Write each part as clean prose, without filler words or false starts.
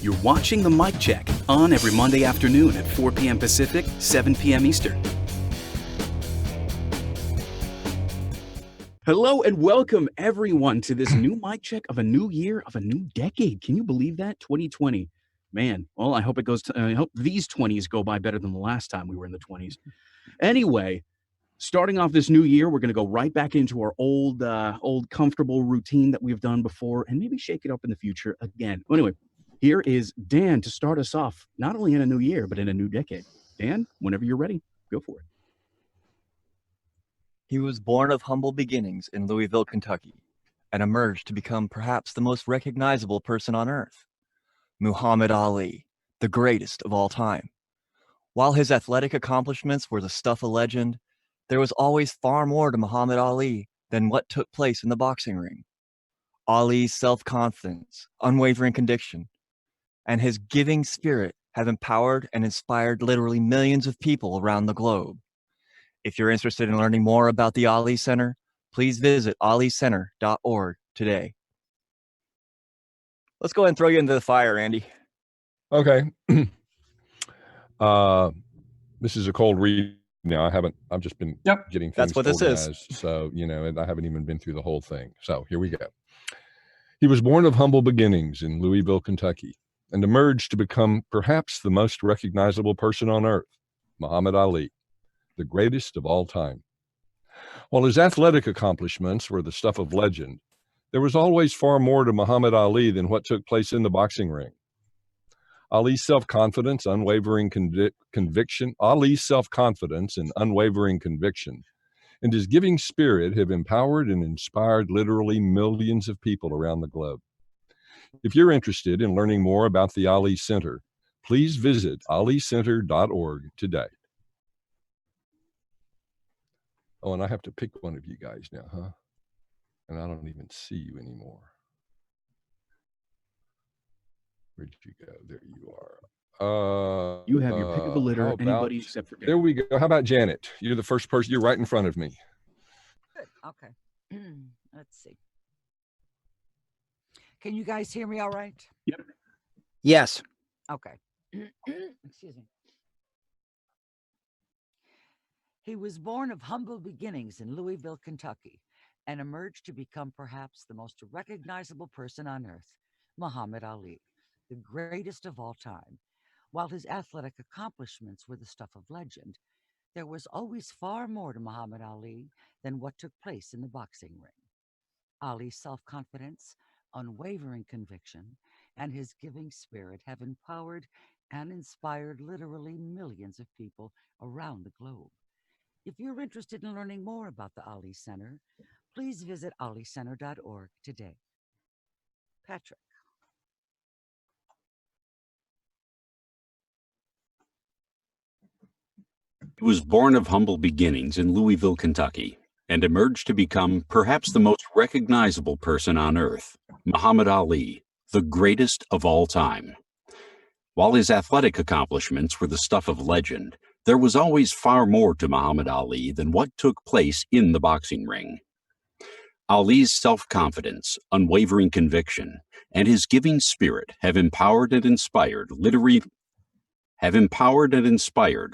You're watching The Mic Check, on every Monday afternoon at 4 p.m. Pacific, 7 p.m. Eastern. Hello and welcome everyone to this new mic check of a new year, of a new decade. Can you believe that? 2020. Man, well, I hope I hope these 20s go by better than the last time we were in the 20s. Anyway, starting off this new year, we're going to go right back into our old comfortable routine that we've done before and maybe shake it up in the future again. Anyway, here is Dan to start us off, not only in a new year, but in a new decade. Dan, whenever you're ready, go for it. He was born of humble beginnings in Louisville, Kentucky, and emerged to become perhaps the most recognizable person on earth, Muhammad Ali, the greatest of all time. While his athletic accomplishments were the stuff of legend, there was always far more to Muhammad Ali than what took place in the boxing ring. Ali's self-confidence, unwavering conviction, and his giving spirit have empowered and inspired literally millions of people around the globe. If you're interested in learning more about the Ali Center, please visit alicenter.org today. Let's go ahead and throw you into the fire, Andy. Okay. This is a cold read now. I've just been getting things That's what this organized. is. So, and I haven't even been through the whole thing. So here we go. He was born of humble beginnings in Louisville, Kentucky, and emerged to become perhaps the most recognizable person on earth, Muhammad Ali, the greatest of all time. While his athletic accomplishments were the stuff of legend, there was always far more to Muhammad Ali than what took place in the boxing ring. Ali's self-confidence, unwavering conviction, and his giving spirit have empowered and inspired literally millions of people around the globe. If you're interested in learning more about the Ali Center, please visit alicenter.org today. Oh, and I have to pick one of you guys now, huh? And I don't even see you anymore. Where'd you go? There you are. You have your pick of the litter, anybody except for Dan. There we go. How about Janet? You're the first person. You're right in front of me. Good. Okay. Let's see. Can you guys hear me all right? Yep. Yes. Okay. Excuse me. He was born of humble beginnings in Louisville, Kentucky, and emerged to become perhaps the most recognizable person on earth, Muhammad Ali, the greatest of all time. While his athletic accomplishments were the stuff of legend, there was always far more to Muhammad Ali than what took place in the boxing ring. Ali's self-confidence, unwavering conviction, and his giving spirit have empowered and inspired literally millions of people around the globe. If you're interested in learning more about the Ali Center, please visit alicenter.org today. Patrick. He was born of humble beginnings in Louisville, Kentucky, and emerged to become perhaps the most recognizable person on earth, Muhammad Ali, the greatest of all time. While his athletic accomplishments were the stuff of legend, there was always far more to Muhammad Ali than what took place in the boxing ring. Ali's self-confidence, unwavering conviction, and his giving spirit have empowered and inspired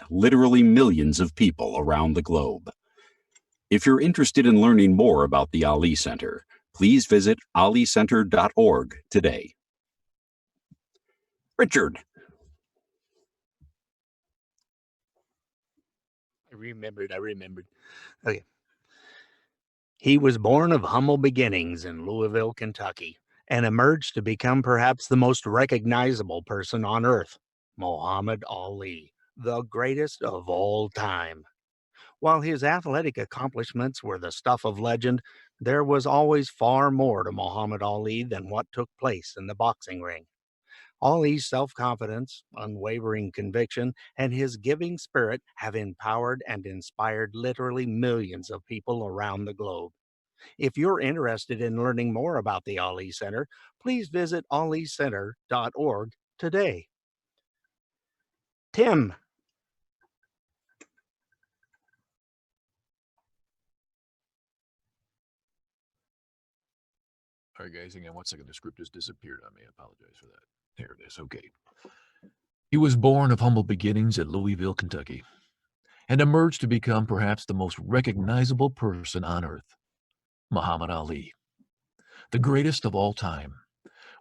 literally millions of people around the globe. If you're interested in learning more about the Ali Center, please visit alicenter.org today. Richard. I remembered. Okay. He was born of humble beginnings in Louisville, Kentucky, and emerged to become perhaps the most recognizable person on earth, Muhammad Ali, the greatest of all time. While his athletic accomplishments were the stuff of legend, there was always far more to Muhammad Ali than what took place in the boxing ring. Ali's self-confidence, unwavering conviction, and his giving spirit have empowered and inspired literally millions of people around the globe. If you're interested in learning more about the Ali Center, please visit alicenter.org today. Tim. All right, guys, hang on 1 second. The script just disappeared on me. I apologize for that. There it is. Okay. He was born of humble beginnings in Louisville, Kentucky, and emerged to become perhaps the most recognizable person on earth, Muhammad Ali, the greatest of all time.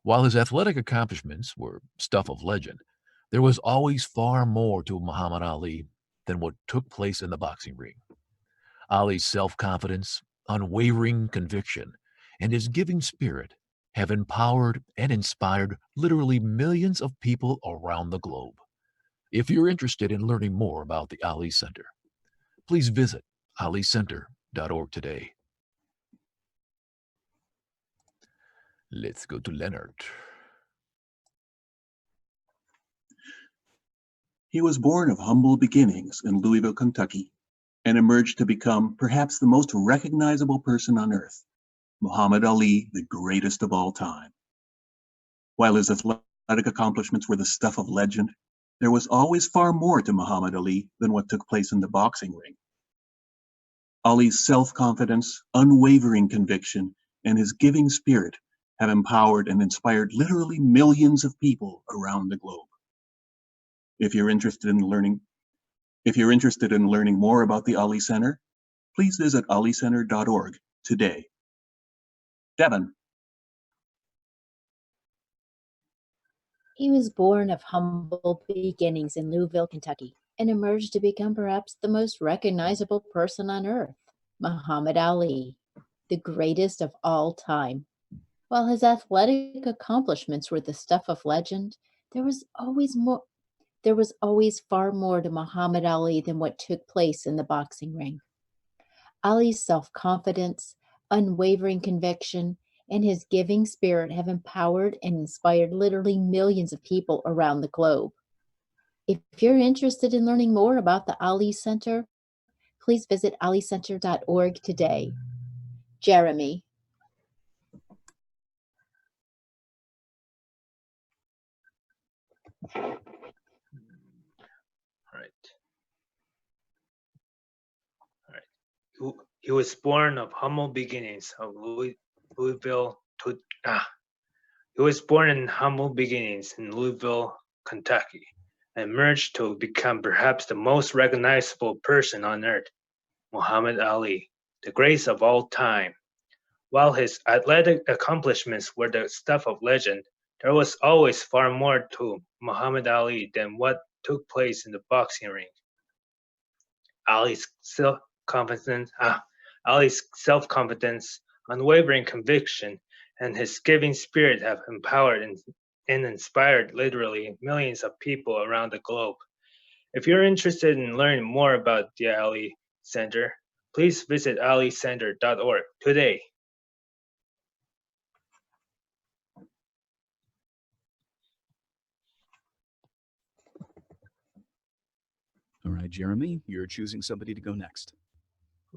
While his athletic accomplishments were stuff of legend, there was always far more to Muhammad Ali than what took place in the boxing ring. Ali's self-confidence, unwavering conviction, and his giving spirit have empowered and inspired literally millions of people around the globe. If you're interested in learning more about the Ali Center, please visit alicenter.org today. Let's go to Leonard. He was born of humble beginnings in Louisville, Kentucky, and emerged to become perhaps the most recognizable person on earth, Muhammad Ali, the greatest of all time. While his athletic accomplishments were the stuff of legend, there was always far more to Muhammad Ali than what took place in the boxing ring. Ali's self-confidence, unwavering conviction, and his giving spirit have empowered and inspired literally millions of people around the globe. If you're interested in learning more about the Ali Center, please visit alicenter.org today. Devin. He was born of humble beginnings in Louisville, Kentucky, and emerged to become perhaps the most recognizable person on earth, Muhammad Ali, the greatest of all time. While his athletic accomplishments were the stuff of legend, there was always far more to Muhammad Ali than what took place in the boxing ring. Ali's self-confidence, unwavering conviction, and his giving spirit have empowered and inspired literally millions of people around the globe. If you're interested in learning more about the Ali Center, please visit alicenter.org today. Jeremy. He was born of humble beginnings of Louisville. He was born in humble beginnings in Louisville, Kentucky, and emerged to become perhaps the most recognizable person on earth, Muhammad Ali, the greatest of all time. While his athletic accomplishments were the stuff of legend, there was always far more to Muhammad Ali than what took place in the boxing ring. Ali's self-confidence, unwavering conviction, and his giving spirit have empowered and inspired literally millions of people around the globe. If you're interested in learning more about the Ali Center, please visit alicenter.org today. All right, Jeremy, you're choosing somebody to go next.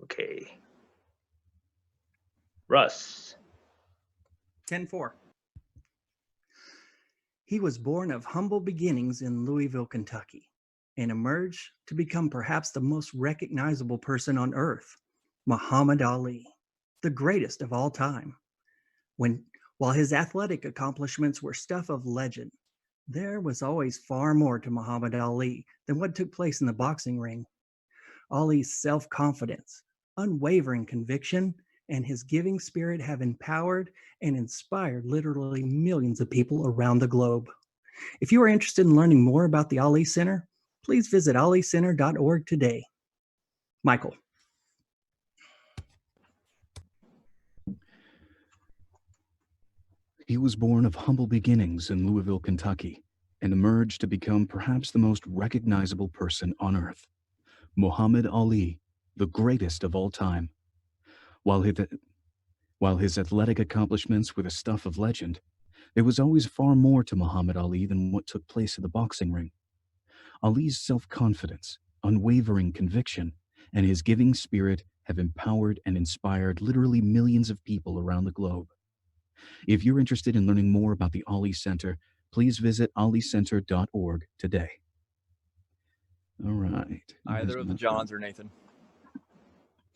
Okay. Russ. 10-4. He was born of humble beginnings in Louisville, Kentucky, and emerged to become perhaps the most recognizable person on earth, Muhammad Ali, the greatest of all time. While his athletic accomplishments were stuff of legend, there was always far more to Muhammad Ali than what took place in the boxing ring. Ali's self-confidence, unwavering conviction, and his giving spirit have empowered and inspired literally millions of people around the globe. If you are interested in learning more about the Ali Center, please visit alicenter.org today. Michael. He was born of humble beginnings in Louisville, Kentucky, and emerged to become perhaps the most recognizable person on earth, Muhammad Ali, the greatest of all time. While his athletic accomplishments were the stuff of legend, there was always far more to Muhammad Ali than what took place in the boxing ring. Ali's self-confidence, unwavering conviction, and his giving spirit have empowered and inspired literally millions of people around the globe. If you're interested in learning more about the Ali Center, please visit alicenter.org today. All right. Either of the Johns or Nathan.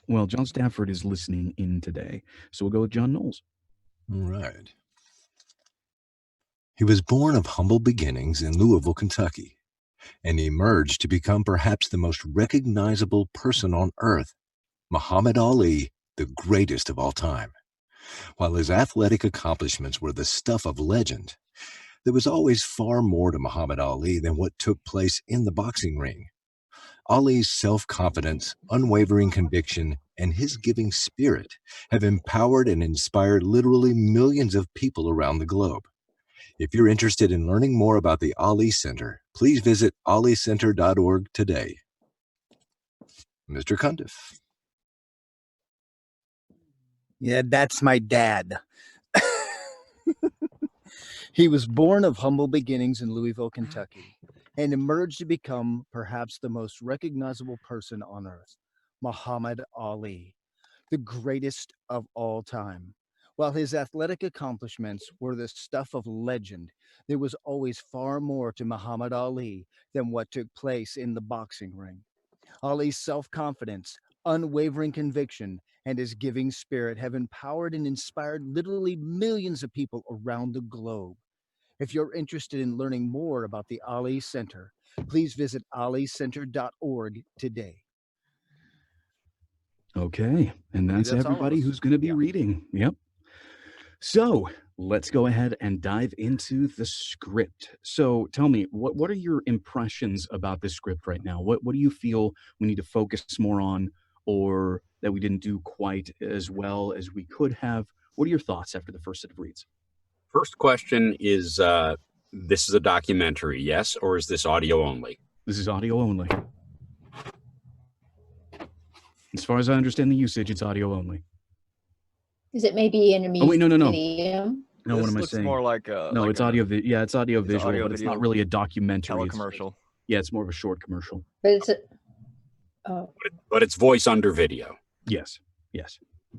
Well, John Stafford is listening in today, so we'll go with John Knowles. All right. He was born of humble beginnings in Louisville, Kentucky, and emerged to become perhaps the most recognizable person on earth, Muhammad Ali, the greatest of all time. While his athletic accomplishments were the stuff of legend, there was always far more to Muhammad Ali than what took place in the boxing ring. Ali's self-confidence, unwavering conviction, and his giving spirit have empowered and inspired literally millions of people around the globe. If you're interested in learning more about the Ali Center, please visit alicenter.org today. Mr. Cundiff. Yeah, that's my dad. He was born of humble beginnings in Louisville, Kentucky, and emerged to become perhaps the most recognizable person on earth, Muhammad Ali, the greatest of all time. While his athletic accomplishments were the stuff of legend, there was always far more to Muhammad Ali than what took place in the boxing ring. Ali's self-confidence, unwavering conviction, and his giving spirit have empowered and inspired literally millions of people around the globe. If you're interested in learning more about the Ali Center, please visit alicenter.org today. Okay, and that's that's all of everybody us. who's going to be Yeah. reading. Yep. So let's go ahead and dive into the script. So tell me, what are your impressions about this script right now? What do you feel we need to focus more on, or that we didn't do quite as well as we could have? What are your thoughts after the first set of reads? First question is, this is a documentary, yes, or is this audio only? This is audio only. As far as I understand the usage, it's audio only. Is it maybe in a Oh wait, no. museum? No, what This am I looks saying? more like No, like it's audio. Yeah, it's audio it's visual, audio but it's not video really a documentary. telecommercial. Yeah, it's more of a short commercial. But it's a, oh, But it's voice under video. Yes.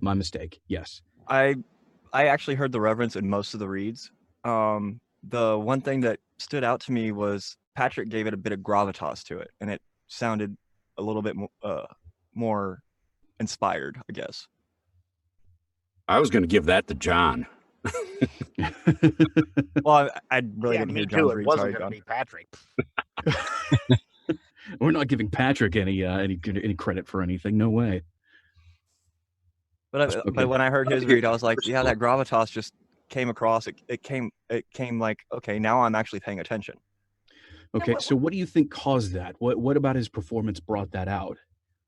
My mistake. Yes. I actually heard the reverence in most of the reads. The one thing that stood out to me was Patrick gave it a bit of gravitas to it, and it sounded a little bit more inspired, I guess. I was going to give that to John. Well, I really Yeah, didn't me hear too. John's It read. wasn't Sorry, going to John. be Patrick. We're not giving Patrick any credit for anything. No way. But Okay. but when I heard his read, I was like, yeah, that gravitas just came across. It came like, okay, now I'm actually paying attention. Okay. So what do you think caused that? What about his performance brought that out?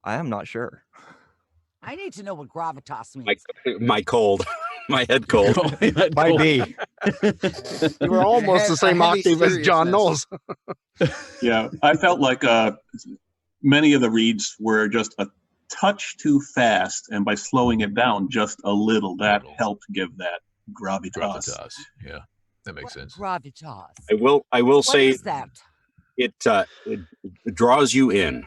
I am not sure. I need to know what gravitas means. My cold, my head cold. Might be. You were almost the same heavy octave as John Knowles. Yeah, I felt like many of the reads were just a touch too fast, and by slowing it down just a little, that helped give that gravitas. Gravitas. Yeah, that makes sense. Gravitas. I will What say is that? it draws you in.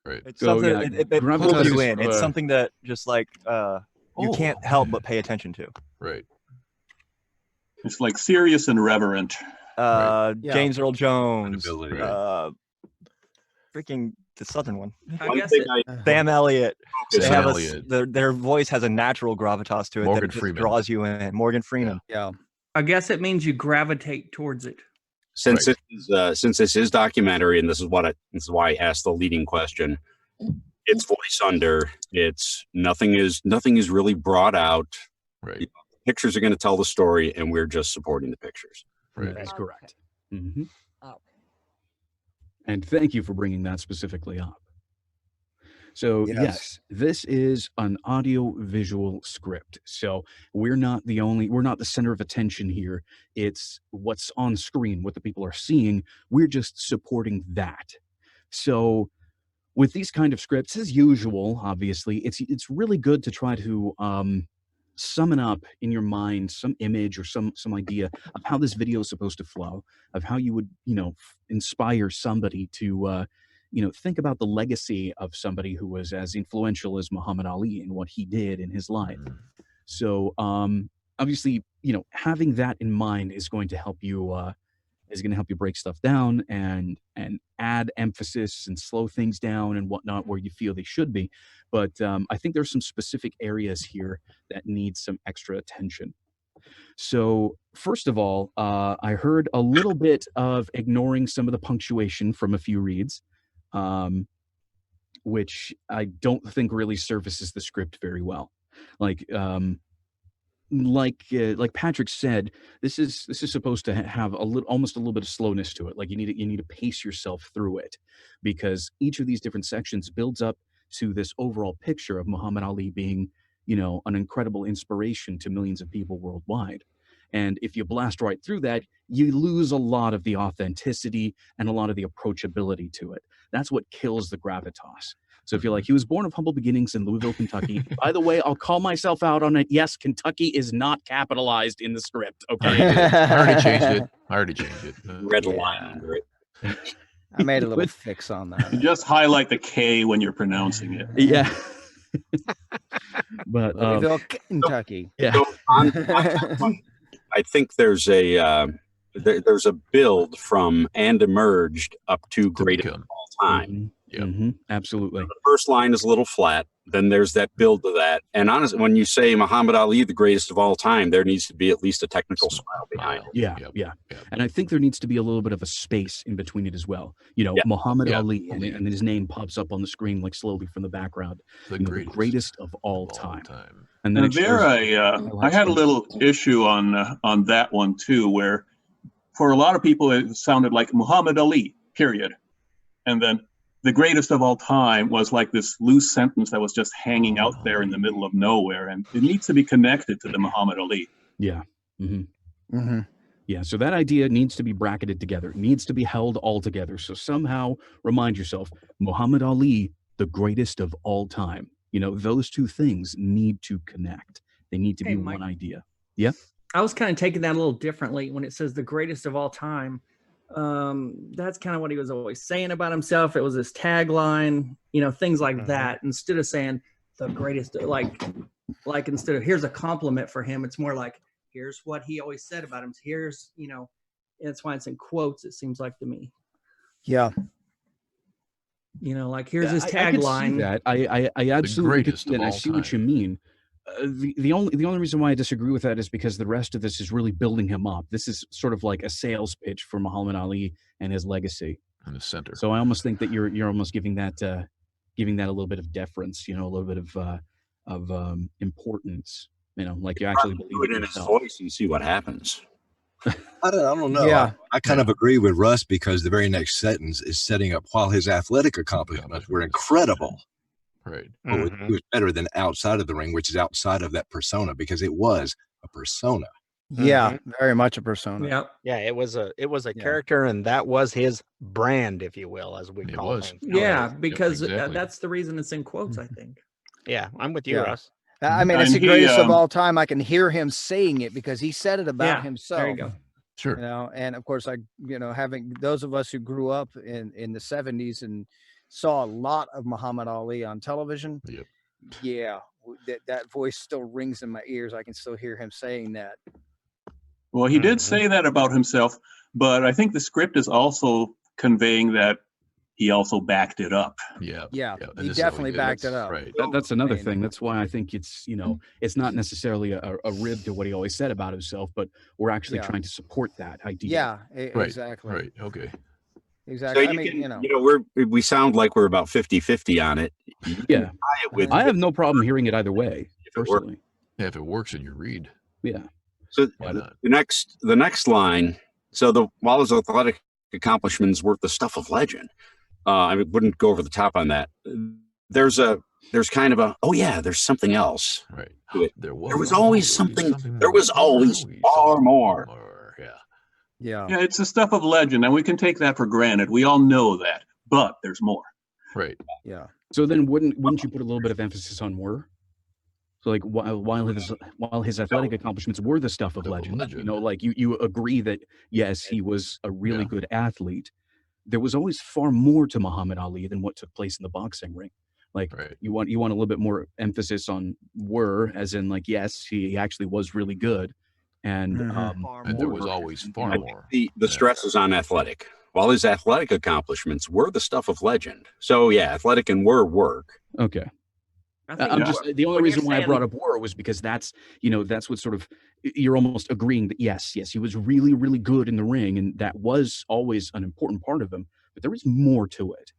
Right. It's Oh, something yeah, it gravitas pulls you is, in. It's something that just like you can't help but pay attention to. Right. It's like serious and reverent. Yeah. James Earl Jones, Credibility. freaking the Southern one, I guess it, Sam Elliott. They Sam have Elliott. their voice has a natural gravitas to it Morgan that just Freeman. draws you in. Morgan Freeman. Yeah. I guess it means you gravitate towards it. Since this is documentary, and this is why I asked the leading question. It's voice under. It's nothing is really brought out. Right. Pictures are going to tell the story, and we're just supporting the pictures. Right. That's correct. Mm-hmm. Okay. And thank you for bringing that specifically up. So yes, this is an audio visual script. So we're not the center of attention here. It's what's on screen, what the people are seeing. We're just supporting that. So with these kind of scripts, as usual, obviously, it's really good to try to summon up in your mind some image or some idea of how this video is supposed to flow, of how you would, inspire somebody to think about the legacy of somebody who was as influential as Muhammad Ali and what he did in his life. So obviously, having that in mind is going to help you break stuff down and add emphasis and slow things down and whatnot where you feel they should be. But I think there's some specific areas here that need some extra attention. So first of all, I heard a little bit of ignoring some of the punctuation from a few reads, um, which I don't think really services the script very well. Like, like Patrick said, this is supposed to have a little, almost a little bit of slowness to it. Like you need to pace yourself through it, because each of these different sections builds up to this overall picture of Muhammad Ali being, an incredible inspiration to millions of people worldwide. And if you blast right through that, you lose a lot of the authenticity and a lot of the approachability to it. That's what kills the gravitas. So if you're like, he was born of humble beginnings in Louisville, Kentucky. By the way, I'll call myself out on it. Yes, Kentucky is not capitalized in the script. Okay. I already changed it. Red Yeah. line under it. I made a little fix on that. You just highlight the K when you're pronouncing it. Yeah. But Louisville, Kentucky. yeah. So on that one, I think there's a there's a build from and emerged up to greatest of all time. Absolutely. The first line is a little flat. Then there's that build to that. And honestly, when you say Muhammad Ali, the greatest of all time, there needs to be at least a technical smile behind it. Yeah. And I think there needs to be a little bit of a space in between it as well. Muhammad Ali, and his name pops up on the screen like slowly from the background. The greatest of all time. And then I had a little issue on that one too, where for a lot of people it sounded like Muhammad Ali, period, and then the greatest of all time was like this loose sentence that was just hanging out there in the middle of nowhere, and it needs to be connected to the Muhammad Ali. Yeah. Yeah, so that idea needs to be bracketed together. It needs to be held all together. So somehow remind yourself, Muhammad Ali, the greatest of all time. Those two things need to connect. They need to be one idea. Yeah. I was kind of taking that a little differently when it says the greatest of all time. That's kind of what he was always saying about himself. It was his tagline, things like that. Instead of saying the greatest, like instead of here's a compliment for him, it's more like here's what he always said about him. Here's, that's why it's in quotes, it seems like to me. Yeah. Like here's his tagline. I absolutely can see that. I see what you mean. The only reason why I disagree with that is because the rest of this is really building him up. This is sort of like a sales pitch for Muhammad Ali and his legacy in the center. So I almost think that you're almost giving that a little bit of deference, a little bit of importance. Like you actually believe do it in his voice and see what happens. I don't know. Yeah. I kind of agree with Russ because the very next sentence is setting up while his athletic accomplishments were incredible. Right. But he was better than outside of the ring, which is outside of that persona, because it was a persona. Yeah, very much a persona. Yeah, it was a character, and that was his brand, if you will, as we call him. Yeah, because that's the reason it's in quotes, I think. Yeah, I'm with you, Russ. I mean, it's the greatest of all time. I can hear him saying it because he said it about himself. There you go. Sure. And of course, having those of us who grew up in the 70s and saw a lot of Muhammad Ali on television. Yep. Yeah, that voice still rings in my ears. I can still hear him saying that. Well, he did say that about himself, but I think the script is also conveying that he also backed it up. Yeah, he definitely backed it up. Right. That's another thing. That's why I think it's, it's not necessarily a rib to what he always said about himself, but we're actually trying to support that idea. Yeah, exactly. Right. Okay. Exactly. So we sound like we're about 50-50 on it. Yeah. I have no problem hearing it either way, personally. Yeah, if it works in your read. Yeah. So the next line, so while his athletic accomplishments were the stuff of legend, I wouldn't go over the top on that. There's kind of a, there's something else. Right. There was always something. There was always far more. Yeah, it's the stuff of legend, and we can take that for granted. We all know that, but there's more. Right. Yeah. So then, wouldn't you put a little bit of emphasis on were? So like while his athletic accomplishments were the stuff of legend, like you agree that yes, he was a really good athlete. There was always far more to Muhammad Ali than what took place in the boxing ring. Like you want a little bit more emphasis on were, as in like yes, he actually was really good. And there was always far more. The stress is on athletic. While his athletic accomplishments were the stuff of legend. So yeah, athletic and were work. Okay. I think I'm just the only when you're reason why I saying- brought up war was because that's that's what sort of you're almost agreeing that yes, he was really, really good in the ring, and that was always an important part of him. But there is more to it.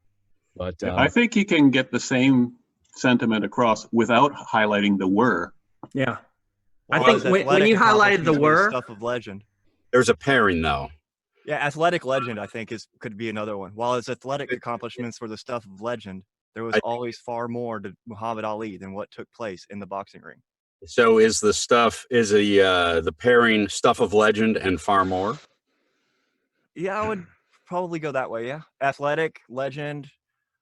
But I think you can get the same sentiment across without highlighting the were. Yeah. Well, I think his when athletic you highlighted the accomplishments were were, stuff of legend. There's a pairing though. Yeah, athletic legend, I think, could be another one. While his athletic accomplishments were the stuff of legend, there was always far more to Muhammad Ali than what took place in the boxing ring. So is the pairing stuff of legend and far more? Yeah, I would probably go that way. Yeah, athletic legend.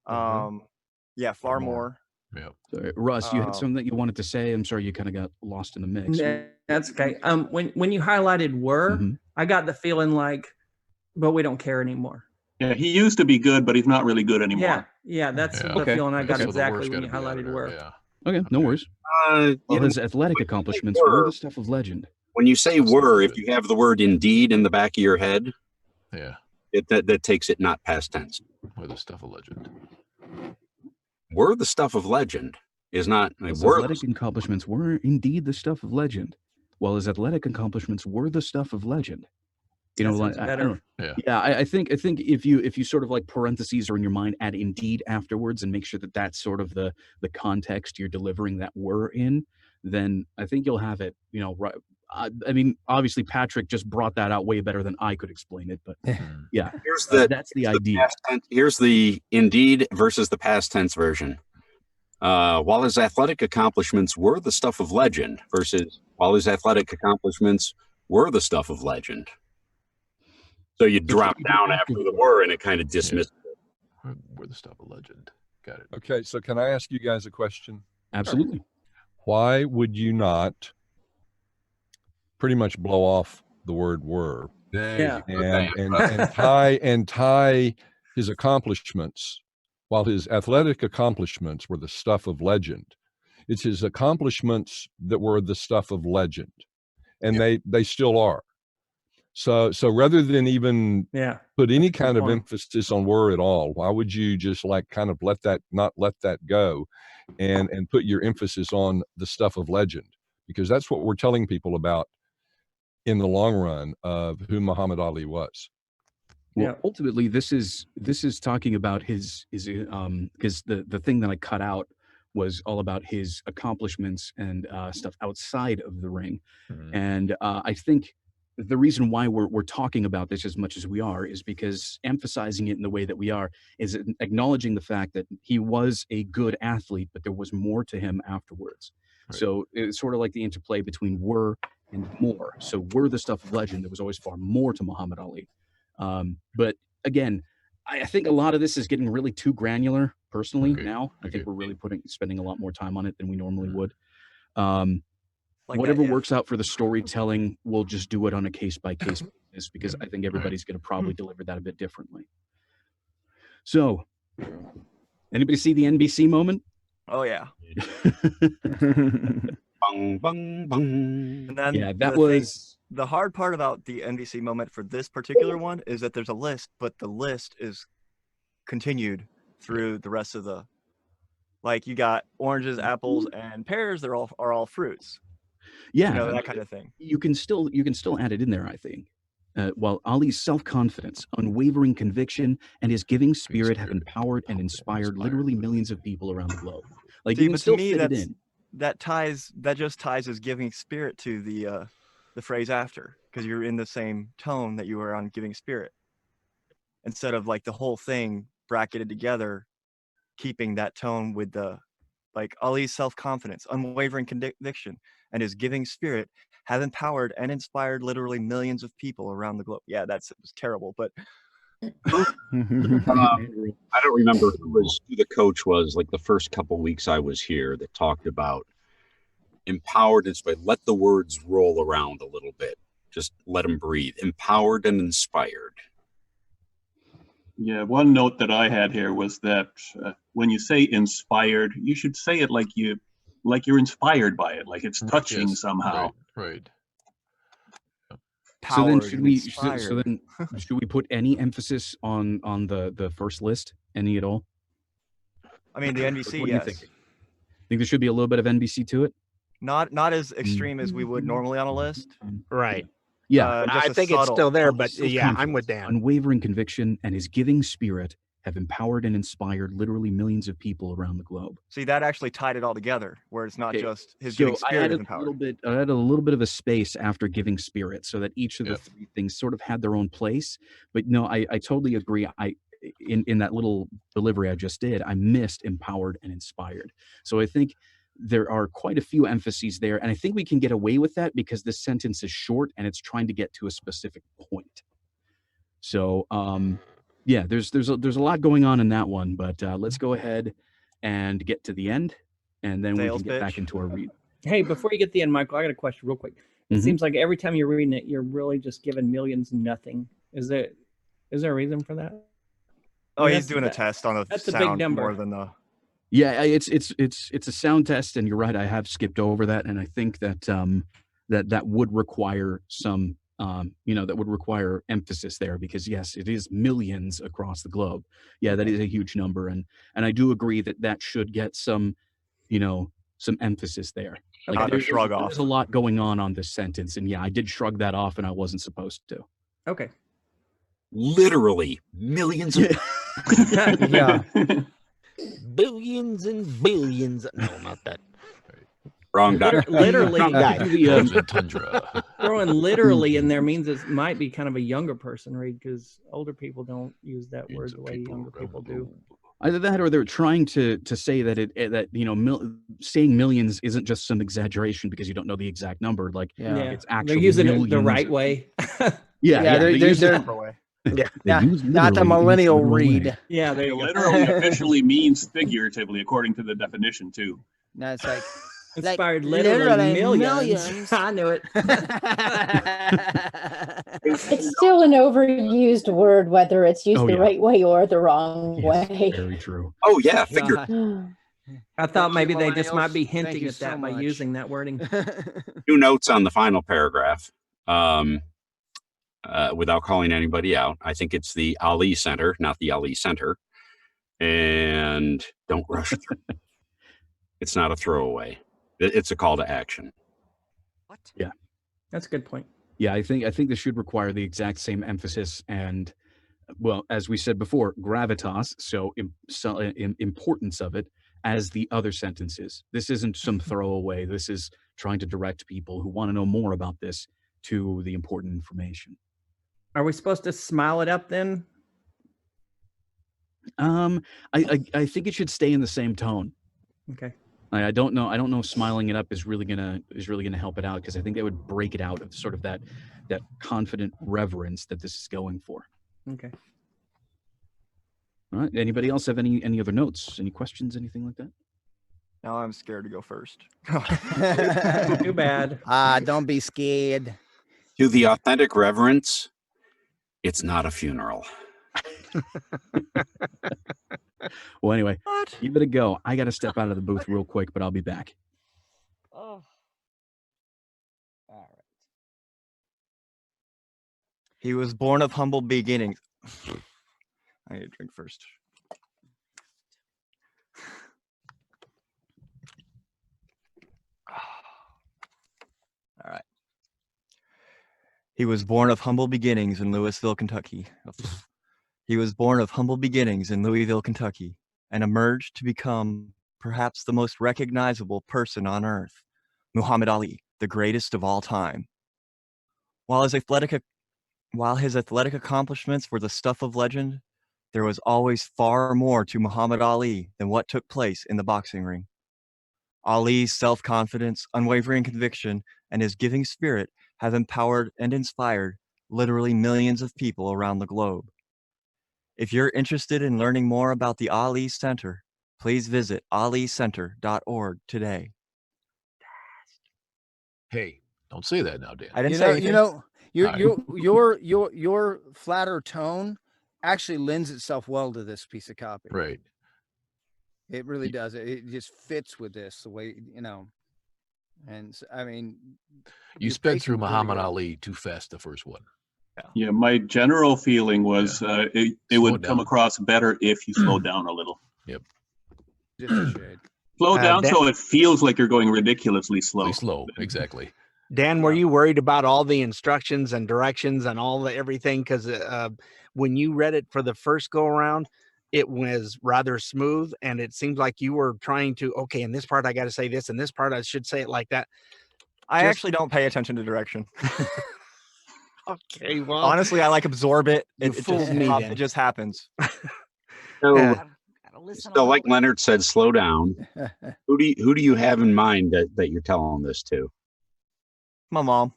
Yeah, far more. Yeah. So, Russ, you had something that you wanted to say. I'm sorry, you kind of got lost in the mix. that's okay. When you highlighted were, I got the feeling like, but we don't care anymore. Yeah, he used to be good, but he's not really good anymore. Yeah, that's the Okay. feeling I got So the exactly worst when you gotta be out of highlighted there, were. yeah. Okay, no worries. Well, his athletic accomplishments were the stuff of legend. When you say were, if you have the word indeed in the back of your head, Yeah. that takes it not past tense. Or the stuff of legend. Were the stuff of legend is not His were athletic accomplishments were indeed the stuff of legend, while his athletic accomplishments were the stuff of legend. You know, That like sounds I don't better. yeah, I think if you sort of like parentheses are in your mind, add indeed afterwards, and make sure that that's sort of the context you're delivering that were in, then I think you'll have it. You know, right. I mean, obviously, Patrick just brought that out way better than I could explain it, but yeah, that's the idea. Here's the indeed versus the past tense version. While his athletic accomplishments were the stuff of legend versus while his athletic accomplishments were the stuff of legend. So you drop down after the were and it kind of dismisses it. We're the stuff of legend. Got it. Okay, so can I ask you guys a question? Absolutely. Why would you not pretty much blow off the word were and tie his accomplishments, while his athletic accomplishments were the stuff of legend? It's his accomplishments that were the stuff of legend, and they still are. So rather than even put any kind of emphasis on were at all, why would you just like kind of not let that go and put your emphasis on the stuff of legend? Because that's what we're telling people about in the long run of who Muhammad Ali was. Well, ultimately, this is talking about his because the thing that I cut out was all about his accomplishments and stuff outside of the ring, and I think the reason why we're talking about this as much as we are is because emphasizing it in the way that we are is acknowledging the fact that he was a good athlete, but there was more to him afterwards. Right. So it's sort of like the interplay between were and more. So were the stuff of legend. There was always far more to Muhammad Ali. But again, I think a lot of this is getting really too granular personally now. I think we're really spending a lot more time on it than we normally would. Whatever works out for the storytelling, we'll just do it on a case-by-case basis because I think everybody's going to probably deliver that a bit differently. So, anybody see the NBC moment? Oh, yeah. Bung, bung, bung. And then that was... the hard part about the NBC moment for this particular one is that there's a list, but the list is continued through the rest of the... Like, you got oranges, apples, and pears. Are all fruits. Yeah, you know, that kind of thing. You can still add it in there, I think. While Ali's self-confidence, unwavering conviction, and his giving spirit have empowered and inspired literally millions of people around the globe. Like, you can still fit it in. That just ties his giving spirit to the phrase after, because you're in the same tone that you were on giving spirit. Instead of like the whole thing bracketed together, keeping that tone with the like Ali's self-confidence, unwavering conviction, and his giving spirit have empowered and inspired literally millions of people around the globe. Yeah, it was terrible, but I don't remember who the coach was. Like the first couple weeks I was here, that talked about empowered, inspired. Let the words roll around a little bit. Just let them breathe. Empowered and inspired. Yeah, one note that I had here was that when you say inspired, you should say it like you're inspired by it, like it's touching somehow. Right. So then should we put any emphasis on the first list? Any at all? I mean, the NBC, what yes. Think Think there should be a little bit of NBC to it? Not as extreme as we would normally on a list. Right. Yeah. Just I a think it's subtle- still there, but Still yeah, I'm confidence, with Dan. Unwavering conviction and his giving spirit have empowered and inspired literally millions of people around the globe. See, that actually tied it all together, where it's not Okay, just his So giving I spirit added is a empowered. little bit. I had a little bit of a space after giving spirit, so that each of the Yep. three things sort of had their own place. But no, I totally agree. In that little delivery I just did, I missed empowered and inspired. So I think there are quite a few emphases there, and I think we can get away with that because this sentence is short and it's trying to get to a specific point. So yeah, there's a lot going on in that one, but let's go ahead and get to the end, and then we Sales can get back pitch. into our read. Hey, before you get to the end, Michael, I got a question real quick. It Mhm. seems like every time you're reading it, you're really just giving millions nothing. Is there a reason for that? Oh, I mean, he's doing a test on the that's a big sound number. more than the. Yeah, it's a sound test, and you're right. I have skipped over that, and I think that that would require some that would require emphasis there because yes, it is millions across the globe. Yeah, that is a huge number, and I do agree that that should get some some emphasis there. Like Not a shrug off. there's a lot going on this sentence, and yeah, I did shrug that off, and I wasn't supposed to. Okay. Literally millions of Yeah. Billions and billions. No, not that. wrong doctor. Literally, Wrong guy. Frozen tundra. throwing literally in there means it might be kind of a younger person read because older people don't use that word the way younger people do. Either that, or they're trying to say that saying millions isn't just some exaggeration because you don't know the exact number. Like Yeah. it's actually They're using it the millions. right way. Yeah, they're use it they're- the way. Yeah. not the millennial read. Yeah, there you go. Literally officially means figuratively, according to the definition, too. No, it's like Inspired literally millions. millions. I knew it. It's still an overused word, whether it's used Oh, the yeah. right way or the wrong Yes, way. very true. Oh yeah, figure. I thought Thank you, maybe they just might be millennials. Thank hinting you at that so by much. using that wording. 2 notes on the final paragraph. Without calling anybody out, I think it's the Ali Center, not the Ali Center. And don't rush through. It's not a throwaway. It's a call to action. What? Yeah. That's a good point. Yeah, I think this should require the exact same emphasis and, well, as we said before, gravitas, so importance of it as the other sentences. This isn't some throwaway. This is trying to direct people who want to know more about this to the important information. Are we supposed to smile it up then? I think it should stay in the same tone. Okay. I don't know if smiling it up is really gonna help it out because I think that would break it out of sort of that confident reverence that this is going for. Okay. All right. Anybody else have any other notes? Any questions? Anything like that? Now I'm scared to go first. Too bad. Don't be scared. To the authentic reverence, it's not a funeral. Well, anyway, give it a go. I got to step out of the booth real quick, but I'll be back. Oh. All right. He was born of humble beginnings. I need to drink first. All right. He was born of humble beginnings in Louisville, Kentucky. He was born of humble beginnings in Louisville, Kentucky, and emerged to become perhaps the most recognizable person on earth, Muhammad Ali, the greatest of all time. While his athletic accomplishments were the stuff of legend, there was always far more to Muhammad Ali than what took place in the boxing ring. Ali's self-confidence, unwavering conviction, and his giving spirit have empowered and inspired literally millions of people around the globe. If you're interested in learning more about the Ali Center, please visit alicenter.org today. Hey, don't say that now, Dan. I didn't say anything. Your flatter tone actually lends itself well to this piece of copy. Right. It really does. It just fits with this the way, and I mean, You sped through Muhammad Ali too fast the first one. Yeah, my general feeling was it Slow would it come down. across better if you slowed down a little. Yep. Just a shade. Slow down Dan- so it feels like you're going ridiculously slow. Slow, exactly. Dan, were you worried about all the instructions and directions and all the everything? Because when you read it for the first go around, it was rather smooth, and it seems like you were trying to, okay, in this part I got to say this, in this part I should say it like that. I actually don't pay attention to direction. Okay, well, honestly, I like absorb it. You fooled me then. It just happens. So, listen so like Leonard said, slow down. Who do you have in mind that you're telling this to? My mom.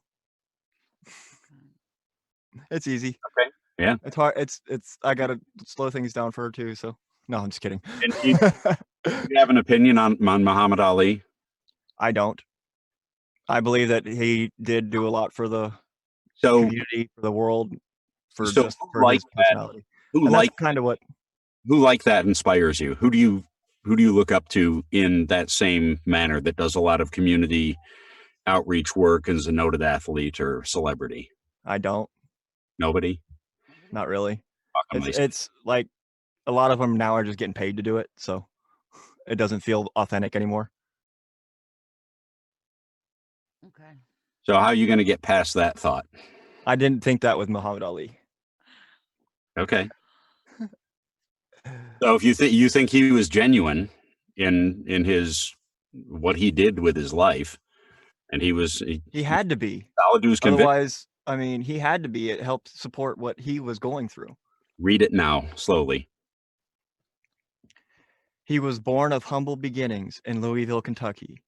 It's easy. Okay. Yeah. It's hard. It's I gotta slow things down for her too. So no, I'm just kidding. And you have an opinion on Muhammad Ali? I don't. I believe that he did do a lot for the community, for the world, for So just who for like his that? personality. Who And like that's kind of what who like that inspires you? Who do you look up to in that same manner that does a lot of community outreach work as a noted athlete or celebrity? I don't. Nobody? Not really. Fucking nice. It's like a lot of them now are just getting paid to do it, so it doesn't feel authentic anymore. Okay. So how are you going to get past that thought? I didn't think that with Muhammad Ali. Okay. So if you think he was genuine in his what he did with his life, and he had to be. Solid to his conviction. Otherwise, I mean, he had to be. It helped support what he was going through. Read it now, slowly. He was born of humble beginnings in Louisville, Kentucky,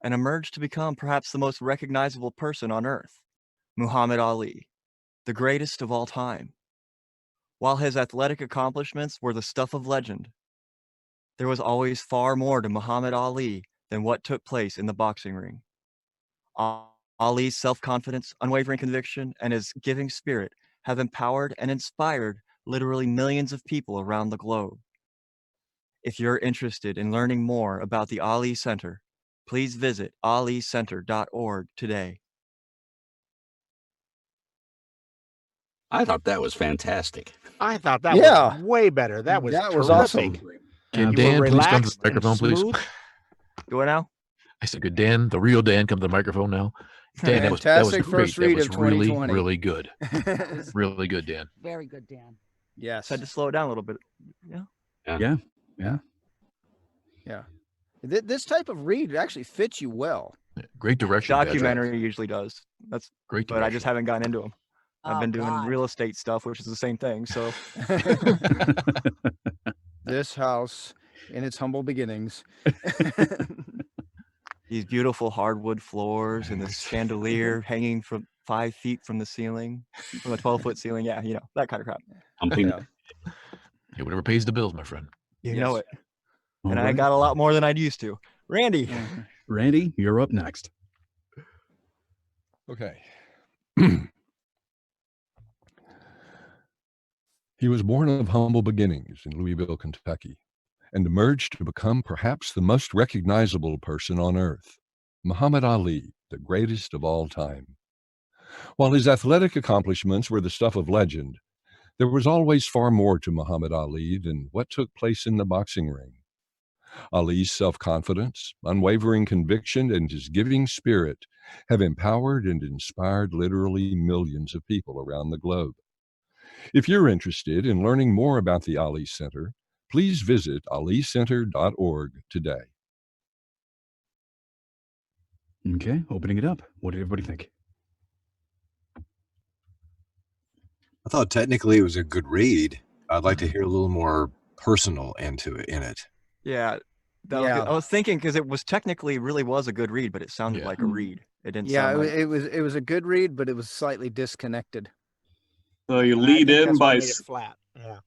and emerged to become perhaps the most recognizable person on earth, Muhammad Ali, the greatest of all time. While his athletic accomplishments were the stuff of legend, there was always far more to Muhammad Ali than what took place in the boxing ring. Ali's self-confidence, unwavering conviction, and his giving spirit have empowered and inspired literally millions of people around the globe. If you're interested in learning more about the Ali Center, please visit alicenter.org today. I thought that was fantastic. I thought that was way better. That was awesome. terrific. Can You Dan were please come to the relaxed and microphone, please? smooth. Go now. I said, could Dan, the real Dan, come to the microphone now? Dan, that was Fantastic great. first read that was of really, 2020. really good. Really good, Dan. Very good, Dan. Yes. Had to slow it down a little bit. Yeah. This type of read actually fits you well. Great direction. Documentary usually does. That's great. But I just haven't gotten into them. I've Oh, been doing God. real estate stuff, which is the same thing. So This house in its humble beginnings. these beautiful hardwood floors and the chandelier hanging from 5 feet from the ceiling, from a 12-foot ceiling. Yeah, you know, that kind of crap. Hey, whatever pays the bills, my friend. You know it. All And I right. got a lot more than I'd used to. Randy. Randy, you're up next. Okay. He was born of humble beginnings in Louisville, Kentucky, and emerged to become perhaps the most recognizable person on earth, Muhammad Ali, the greatest of all time. While his athletic accomplishments were the stuff of legend, there was always far more to Muhammad Ali than what took place in the boxing ring. Ali's self-confidence, unwavering conviction, and his giving spirit have empowered and inspired literally millions of people around the globe. If you're interested in learning more about the Ali Center, please visit alicenter.org today. Okay, opening it up. What did everybody think? I thought technically it was a good read. I'd like to hear a little more personal in it. Yeah. That was good. I was thinking because it was technically really was a good read, but it sounded like a read. It didn't sound like it was a good read, but it was slightly disconnected. So you lead in by flat.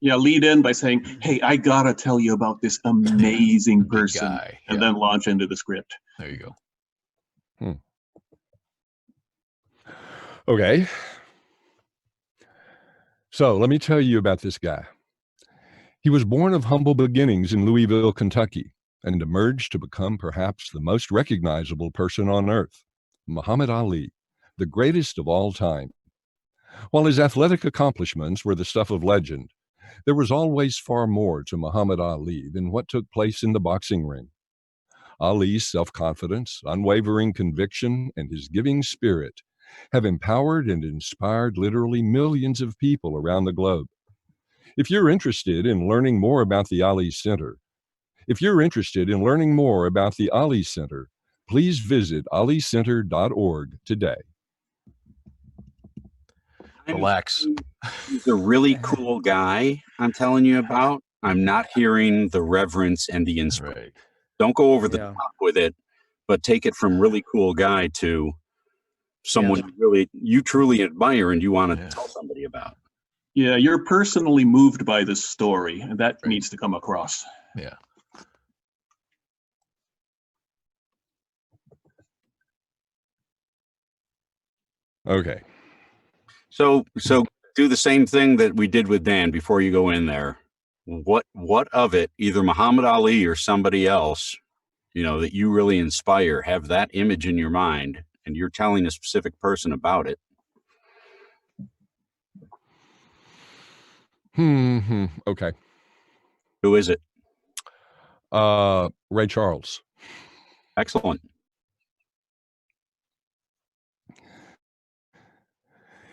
lead in by saying, "Hey, I gotta tell you about this amazing person," guy, and then launch into the script. There you go. Okay. So let me tell you about this guy. He was born of humble beginnings in Louisville, Kentucky, and emerged to become perhaps the most recognizable person on earth, Muhammad Ali, the greatest of all time. While his athletic accomplishments were the stuff of legend, there was always far more to Muhammad Ali than what took place in the boxing ring. Ali's self-confidence, unwavering conviction, and his giving spirit have empowered and inspired literally millions of people around the globe. If you're interested in learning more about the Ali Center, please visit alicenter.org today. Relax. He's a really cool guy I'm telling you about. I'm not hearing the reverence and the inspiration. Right. Don't go over the Yeah. top with it, but take it from really cool guy to someone you truly admire and you want to tell somebody about. Yeah, you're personally moved by this story, and that needs to come across. Yeah. Okay. So do the same thing that we did with Dan before you go in there. What of it, either Muhammad Ali or somebody else, that you really inspire, have that image in your mind, and you're telling a specific person about it. Okay. Who is it? Ray Charles. Excellent.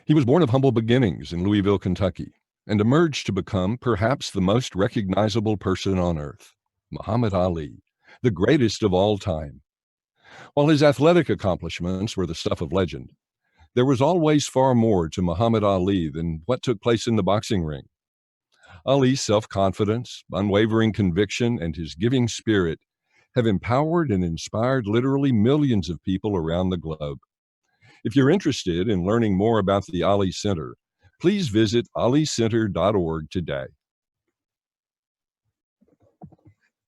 He was born of humble beginnings in Louisville, Kentucky, and emerged to become perhaps the most recognizable person on earth, Muhammad Ali, the greatest of all time. While his athletic accomplishments were the stuff of legend, there was always far more to Muhammad Ali than what took place in the boxing ring. Ali's self-confidence, unwavering conviction, and his giving spirit have empowered and inspired literally millions of people around the globe. If you're interested in learning more about the Ali Center, please visit alicenter.org today.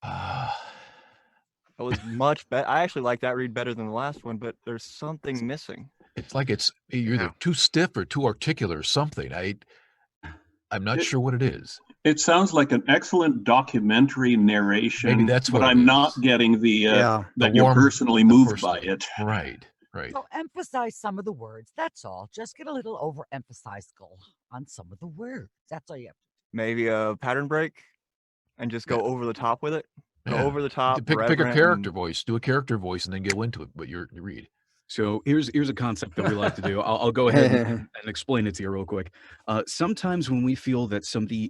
That was much better. I actually like that read better than the last one, but there's something missing. It's like you're either too stiff or too articulate or something. I'm not sure what it is. It sounds like an excellent documentary narration. Maybe that's what but it I'm is. not getting that The you're warm- personally moved by it. Right. So emphasize some of the words. That's all. Just get a little overemphasized on some of the words. That's all you have to Maybe a pattern break and just go over the top with it. Go Yeah. over the top. Pick a reverent, character and- voice. Do a character voice and then go into it. But you read. So here's a concept that we like to do. I'll go ahead and explain it to you real quick. Sometimes when we feel that somebody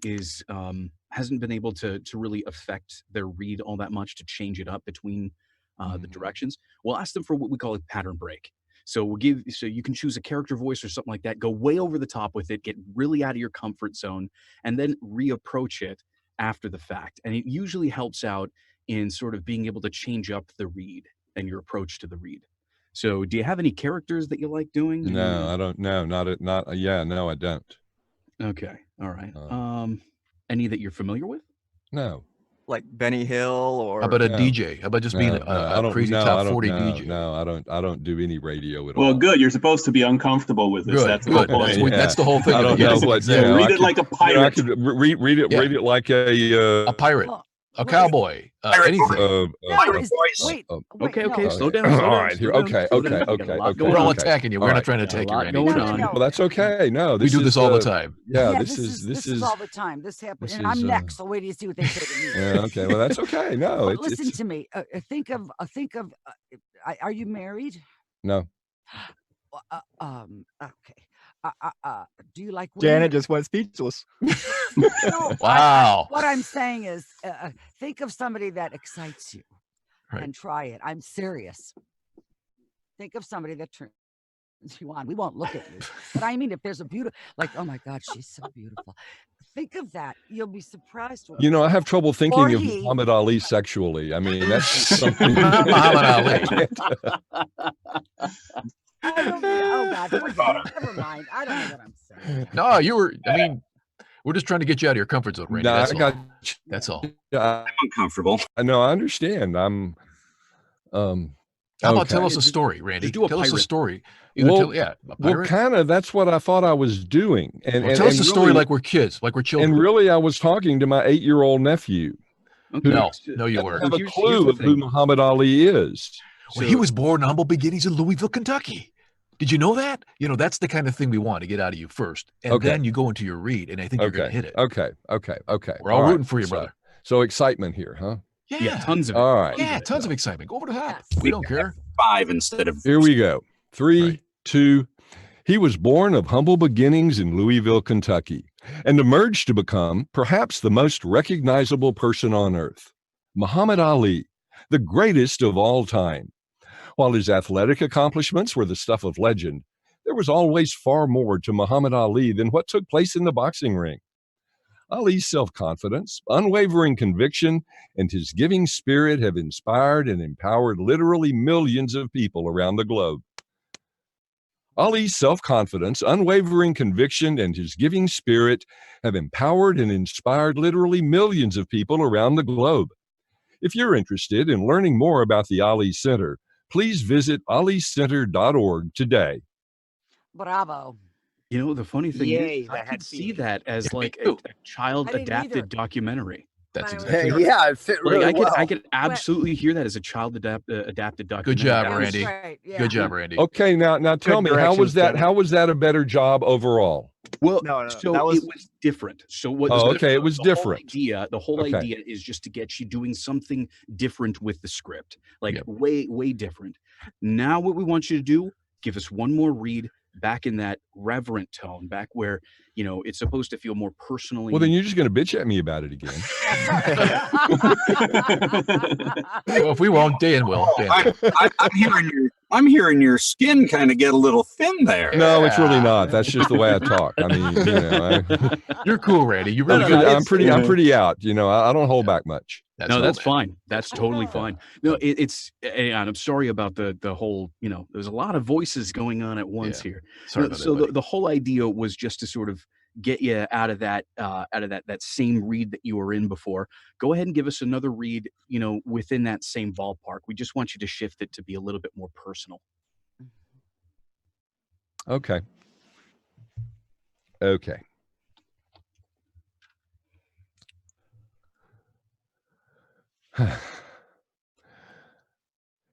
hasn't been able to really affect their read all that much to change it up between the directions, we'll ask them for what we call a pattern break. So you can choose a character voice or something like that. Go way over the top with it. Get really out of your comfort zone, and then reapproach it after the fact. And it usually helps out in sort of being able to change up the read and your approach to the read. So do you have any characters that you like doing? No, I don't. No, no, I don't. Okay. All right. Any that you're familiar with? No. Like Benny Hill or How about a No. DJ? How about just being a crazy top 40 DJ? No, I don't do any radio at all. Well, good. You're supposed to be uncomfortable with this. Good, That's the whole good. point. That's the whole thing. I don't Yes, know what. exactly. Read it like a pirate. I could read it like A pirate, a cowboy, anything. Okay. no. Slow down. All right. Here. Okay. We're all attacking you. We're not trying to attack you, Randy. going on. Well, that's okay. No, We do this all the time. Yeah. Yeah, This is all the time. This happens, this and I'm is, next. So wait till you see what they say to me. Yeah. Okay. Well, that's okay. No, But listen to me. Think of. Are you married? No. Okay. Do you like women? Janet just went speechless. No, Wow. what I'm saying is, think of somebody that excites you, Right. and try it. I'm serious. Think of somebody that turns you on. We won't look at you, but I mean, if there's a beautiful, like, oh my God, she's so beautiful. Think of that. You'll be surprised. You know, I have trouble Or thinking of he. Muhammad Ali sexually. I mean, that's something. Muhammad Ali. I don't mean, oh God, forget it. Never mind. I don't know what I'm saying. No, we're just trying to get you out of your comfort zone, Randy. No, That's I all. got. That's all. I'm uncomfortable. No, I understand. I'm. How about tell us a story, Randy? Just do a tell us a pirate. story. A Well, pirate. kind of. That's what I thought I was doing. And Tell us a story really, like we're kids, like we're children. And really, I was talking to my 8-year-old nephew. Okay. No, you weren't. Have a Here's clue the of who thing. Muhammad Ali is. Well, he was born in humble beginnings in Louisville, Kentucky. Did you know that? That's the kind of thing we want to get out of you first. And then you go into your read, and I think you're going to hit it. Okay. We're all rooting for you, brother. So excitement here, huh? Yeah, tons of it. All right. Yeah, tons of excitement. Go over the top. Yes. We don't care. 5 instead of. Here we go. 3, 2. He was born of humble beginnings in Louisville, Kentucky, and emerged to become perhaps the most recognizable person on earth, Muhammad Ali, the greatest of all time. While his athletic accomplishments were the stuff of legend, there was always far more to Muhammad Ali than what took place in the boxing ring. Ali's self-confidence, unwavering conviction, and his giving spirit have inspired and empowered literally millions of people around the globe. Ali's self-confidence, unwavering conviction, and his giving spirit have empowered and inspired literally millions of people around the globe. If you're interested in learning more about the Ali Center, please visit alicenter.org today. Bravo. You know, the funny thing Yay, is, I that could had see feeling. that as Yeah, me like a too. child-adapted documentary. That's But I was exactly right. Yeah, it fit Like really I well. could absolutely hear that as a adapted documentary. Good job, That was- Randy. Right, yeah. Good job, Randy. Okay, now tell me, how directions, was that? Kevin. How was that a better job overall? Well, No, so that was- it was different. So what? Oh, so okay, it was the different. The whole Okay. idea is just to get you doing something different with the script, like Yep. way different. Now, what we want you to do, give us one more read back in that reverent tone, back where it's supposed to feel more personally. Well, then you're just going to bitch at me about it again. Well, if we won't, Dan will. Dan. I'm hearing your skin kind of get a little thin there. No, it's really not. That's just the way I talk. I mean, You're cool, Randy. You're really good. I'm pretty out. I don't hold back much. That's fine. That's totally fine. No, and I'm sorry about the whole, there's a lot of voices going on at once here. Sorry about so that, the whole idea was just to sort of get you out of that same read that you were in before. Go ahead and give us another read, within that same ballpark. We just want you to shift it to be a little bit more personal. Okay.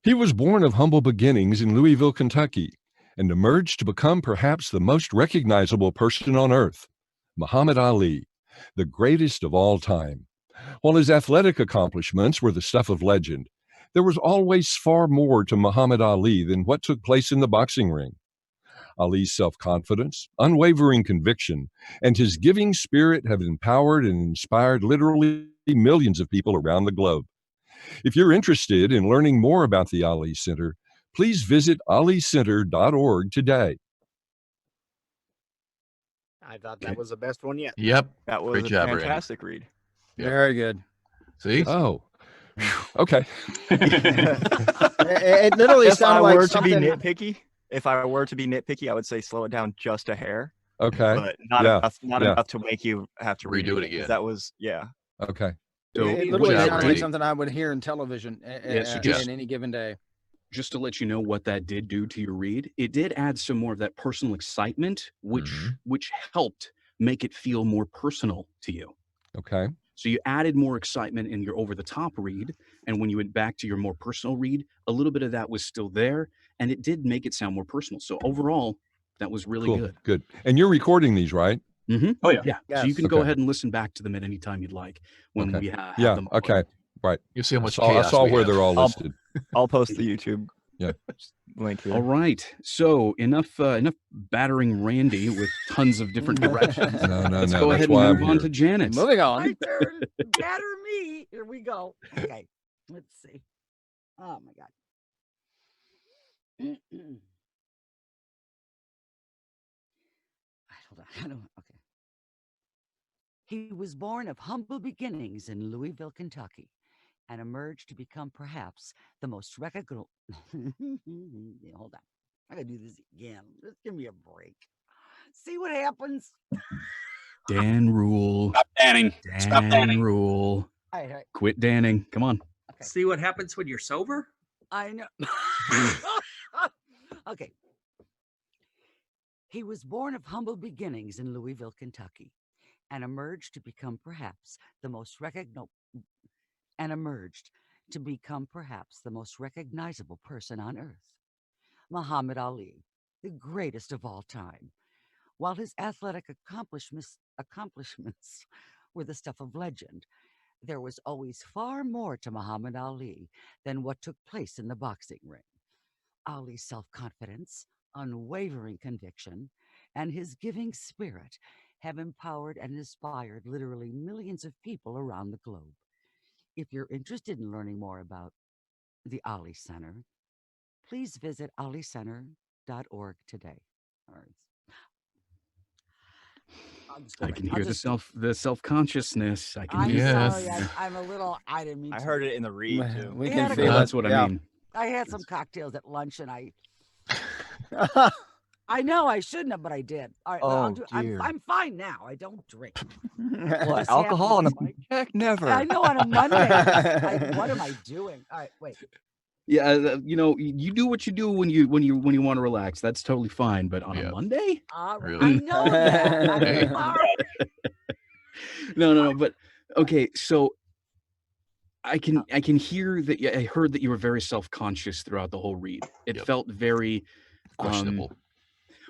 He was born of humble beginnings in Louisville, Kentucky, and emerged to become perhaps the most recognizable person on earth, Muhammad Ali, the greatest of all time. While his athletic accomplishments were the stuff of legend, there was always far more to Muhammad Ali than what took place in the boxing ring. Ali's self-confidence, unwavering conviction, and his giving spirit have empowered and inspired literally millions of people around the globe. If you're interested in learning more about the Ali Center, please visit alicenter.org today. I thought that was the best one yet. Yep. That was Great a job, Randy. fantastic read. Yep. Very good. See? Oh, okay. It literally If I sounded like were to something. be nitpicky, I would say slow it down just a hair. Okay. But not Yeah. enough to make you have to Redo it 'cause again. That was Okay. So It Good literally job, sounded like Randy. something I would hear in television so just- in any given day. just to let you know what that did do to your read, it did add some more of that personal excitement, which helped make it feel more personal to you. Okay. So you added more excitement in your over-the-top read, and when you went back to your more personal read, a little bit of that was still there, and it did make it sound more personal. So overall, that was really Cool. good. Good. And you're recording these, right? Mm-hmm. Oh, yeah. Yeah. So you Yes. can go Okay. ahead and listen back to them at any time you'd like when Okay. we have Yeah. them. Okay. Right. You see how much I chaos saw we where have. they're all listed. I'll post the YouTube Yeah. link here. All right. So enough battering Randy with tons of different directions. No. Let's no, go that's ahead why and I'm move on here. to Janet. Moving on. My turn. Batter me. Here we go. Okay. Let's see. Oh my God. Hold on. I don't. Okay. He was born of humble beginnings in Louisville, Kentucky, and emerged to become perhaps the most recognizable. Hold on. I gotta do this again. Just give me a break. See what happens. Dan Rule. Stop danning. Stop Dan danning. Rule. All right. Quit danning. Come on. See what happens when you're sober? I know. Okay. He was born of humble beginnings in Louisville, Kentucky, and emerged to become perhaps the most recognizable person on earth, Muhammad Ali, the greatest of all time. While his athletic accomplishments were the stuff of legend, There was always far more to Muhammad Ali than what took place in the boxing ring. Ali's self confidence, unwavering conviction, and his giving spirit have empowered and inspired literally millions of people around the globe. If you're interested in learning more about the Ali Center, please visit alicenter.org today. All right. I can hear the self-consciousness. I can I'm hear sorry. that. I'm a little. I didn't mean I to. heard it in the read too. We We can had a feel That's it. what I Yeah. mean. I had some cocktails at lunch, and I know I shouldn't have, but I did. All right, I'll Oh, do. dear. I'm fine now. I don't drink. What, This alcohol on a happens. mic check? Never. I know on a Monday. What am I doing? All right, wait. Yeah, you do what you do when you want to relax. That's totally fine. But on a Monday, Really? I know that. I'm Hey. sorry. no. But okay, so I can hear that. I heard that you were very self-conscious throughout the whole read. It felt very questionable.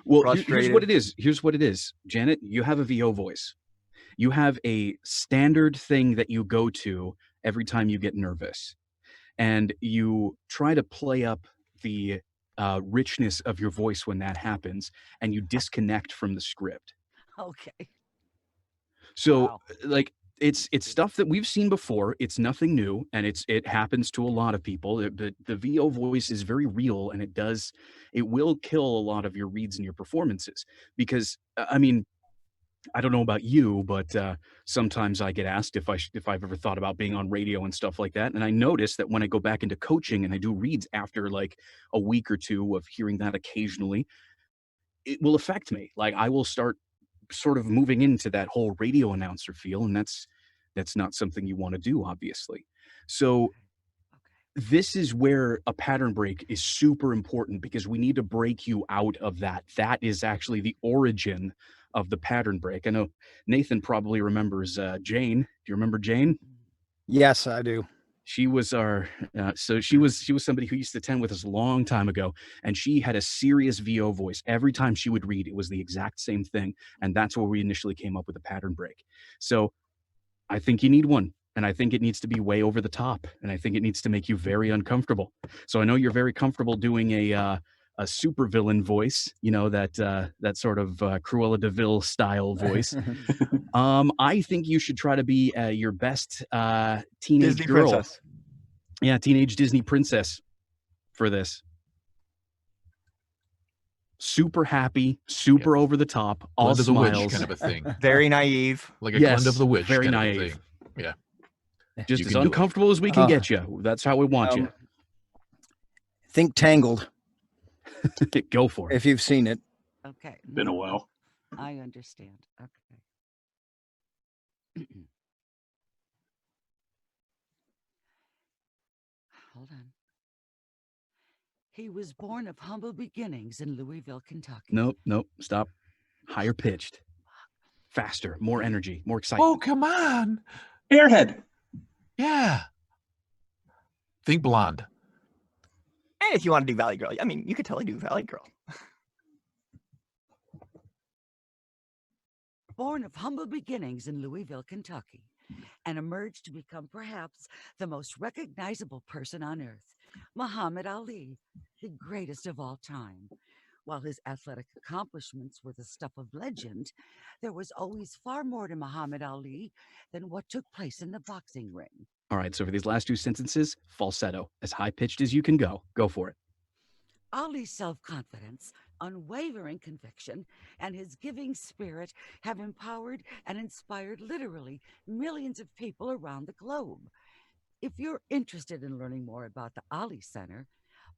Well, here's Frustrated. what it is. Here's what it is, Janet. You have a VO voice. You have a standard thing that you go to every time you get nervous, and you try to play up the richness of your voice when that happens, and you disconnect from the script. Okay. So, Wow. like, it's stuff that we've seen before. It's nothing new, and it happens to a lot of people. The VO voice is very real, and it will kill a lot of your reads and your performances. Because I mean, I don't know about you, but sometimes I get asked if I've ever thought about being on radio and stuff like that. And I notice that when I go back into coaching and I do reads after like a week or two of hearing that occasionally, it will affect me. Like I will start sort of moving into that whole radio announcer feel, and that's not something you want to do, obviously. So this is where a pattern break is super important, because we need to break you out of that. That is actually the origin of the pattern break. I know Nathan probably remembers Jane. Do you remember Jane? Yes, I do. She was our she was somebody who used to attend with us a long time ago, and she had a serious VO voice. Every time she would read, it was the exact same thing, and that's where we initially came up with a pattern break. So I think you need one, and I think it needs to be way over the top, and I think it needs to make you very uncomfortable. So I know you're very comfortable doing a supervillain voice, that sort of Cruella de Vil style voice. I think you should try to be your best teenage Disney girl. princess. Yeah, teenage Disney princess for this. Super happy, super over the top, all Glenda the Witch smiles. kind of a thing. Very naive. Like a Yes, Glenda of the Witch very kind of a naive. thing. Yeah. Just You as can do it. uncomfortable as we can get you. That's how we want you. Think Tangled, Go for it. if you've seen it. Okay. Been a while. I understand. Okay. Hold on. He was born of humble beginnings in Louisville, Kentucky. Nope. Stop. Higher pitched. Faster. More energy. More excitement. Oh, come on. Airhead. Yeah. Think blonde. And if you want to do Valley Girl, I mean, you could totally do Valley Girl. Born of humble beginnings in Louisville, Kentucky, and emerged to become perhaps the most recognizable person on earth, Muhammad Ali, the greatest of all time. While his athletic accomplishments were the stuff of legend, there was always far more to Muhammad Ali than what took place in the boxing ring. All right, so for these last two sentences, falsetto, as high pitched as you can go. Go for it. Ali's self-confidence, unwavering conviction, and his giving spirit have empowered and inspired literally millions of people around the globe. If you're interested in learning more about the Ali Center,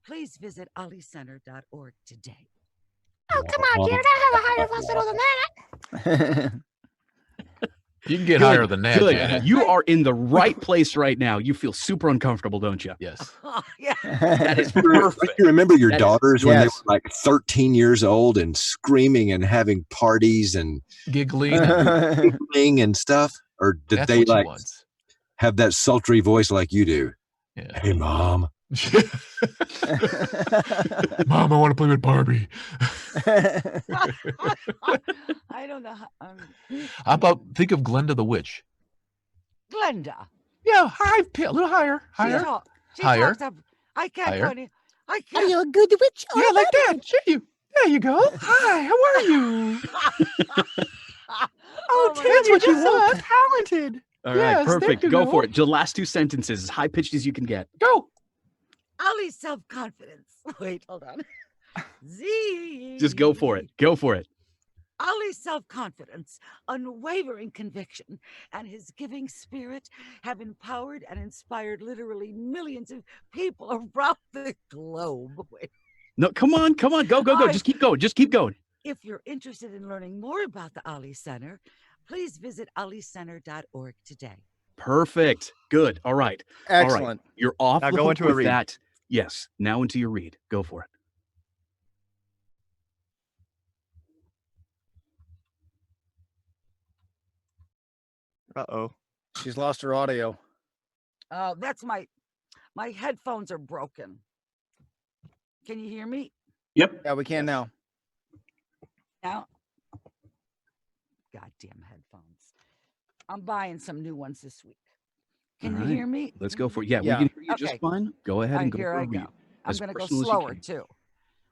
please visit alicenter.org today. Oh, come on, Jared. I have a higher falsetto than that. You can get higher than that, Good. Janet. You are in the right place right now. You feel super uncomfortable, don't you? Yes. Yeah. That is You perfect. remember your That is- daughters when they Yes. were like 13 years old and screaming and having parties and Giggling. giggling and stuff? Or did That's they what she like wants. have that sultry voice like you do? Yeah. Hey, Mom. Mom, I want to play with Barbie. I don't know. How about think of Glenda the Witch? Glenda. Yeah, a little higher, She higher, talk. She higher, talks up. I can't, higher. Connie. I Are can't. you a good witch or Yeah, a like bad that. witch? There you go. Hi, how are you? Oh, my That's what Timmy, you you're so want. talented. All right, Yes, there perfect. you Go go. for it. The last two sentences, as high pitched as you can get. Go. Ollie's self-confidence. Wait, hold on. Just go for it. Go for it. Ollie's self-confidence, unwavering conviction, and his giving spirit have empowered and inspired literally millions of people around the globe. Wait. No, come on. Go, go, go. Just keep going. Just keep going. If you're interested in learning more about the Ollie Center, please visit olliecenter.org today. Perfect. Good. All right. Excellent. All right. You're off Now the go hook into a with read. that. Yes. Now into your read. Go for it. Uh-oh. She's lost her audio. Oh, that's my headphones are broken. Can you hear me Yep. Yeah, we can now. now? Goddamn headphones. I'm buying some new ones this week. Can All you right. hear me? Let's go for it. Yeah, Yeah. we can hear you Okay. just fine. Go ahead All and right, go here for a I read. go. I'm As going to go personal as you slower can. too,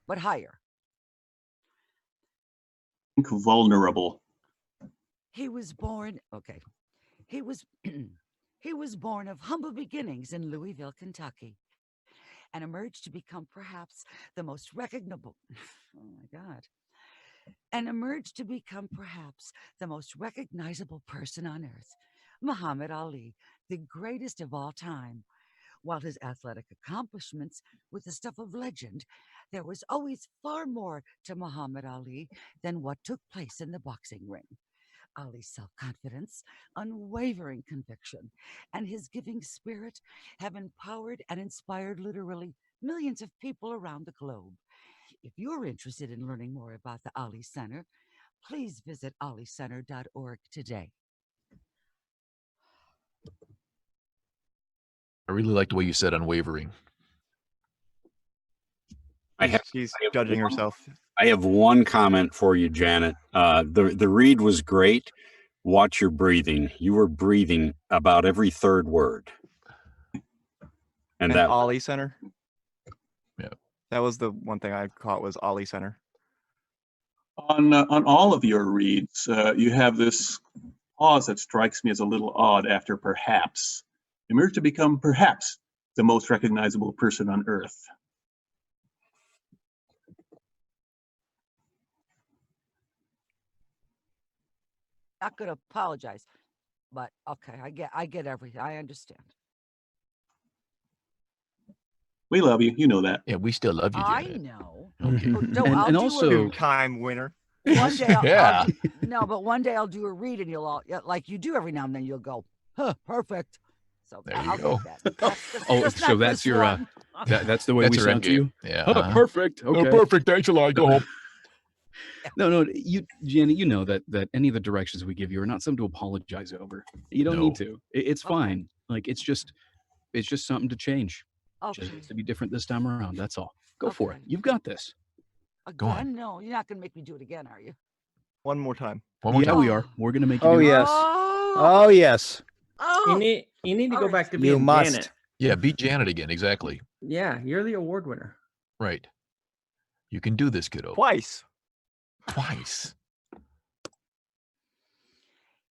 but higher. Vulnerable. He was born, okay. He was he was born of humble beginnings in Louisville, Kentucky, and emerged to become perhaps the most recognizable oh my God. And emerged to become perhaps the most recognizable person on earth, Muhammad Ali, the greatest of all time. While his athletic accomplishments were the stuff of legend, there was always far more to Muhammad Ali than what took place in the boxing ring. Ali's self-confidence, unwavering conviction, and his giving spirit have empowered and inspired literally millions of people around the globe. If you're interested in learning more about the Ali Center, please visit olliecenter.org today. I really like the way you said unwavering. She's judging herself. I have one comment for you, Janet. The read was great. Watch your breathing. You were breathing about every third word. And that Ollie Center. Yeah. That was the one thing I caught was Ollie Center. On all of your reads, you have this pause that strikes me as a little odd after perhaps. Emerge to become perhaps the most recognizable person on earth. Not going to apologize, but okay, I get everything. I understand. We love you. You know that. Yeah, we still love you, I Janet. know. Okay. I'll And do also, Two-time winner. one day Yeah. no, but one day I'll do a read and you'll all like you do every now and then you'll go, huh, perfect. So There you I'll go. take that. oh, Just so not that's this your one. that's the way That's we her sound to endgame. you. Yeah. Oh, perfect. Oh, Okay. perfect. Thanks a lot. Go home. No, you, Janet, you know that any of the directions we give you are not something to apologize over. You don't need No. to. It's Okay. fine. Like it's just something to change. Okay. Just needs to be different this time around. That's all. Go for it. Okay. You've got this. Go on. Again? No, you're not gonna make me do it again, are you? One more time. One more Yeah, time. we are. We're gonna make you Oh do it. yes. Oh, Oh yes. You need to All go right. back to You being must. Janet. Yeah, beat Janet again. Exactly. Yeah, you're the award winner. Right. You can do this, kiddo. Twice. Twice.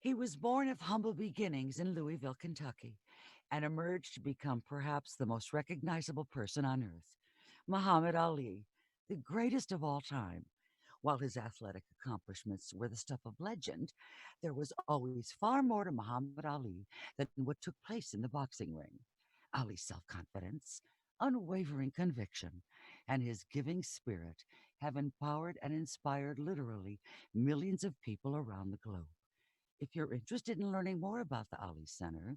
He was born of humble beginnings in Louisville, Kentucky, and emerged to become perhaps the most recognizable person on earth, Muhammad Ali, the greatest of all time. While his athletic accomplishments were the stuff of legend, there was always far more to Muhammad Ali than what took place in the boxing ring. Ali's self-confidence, unwavering conviction, and his giving spirit have empowered and inspired literally millions of people around the globe. If you're interested in learning more about the Ali Center,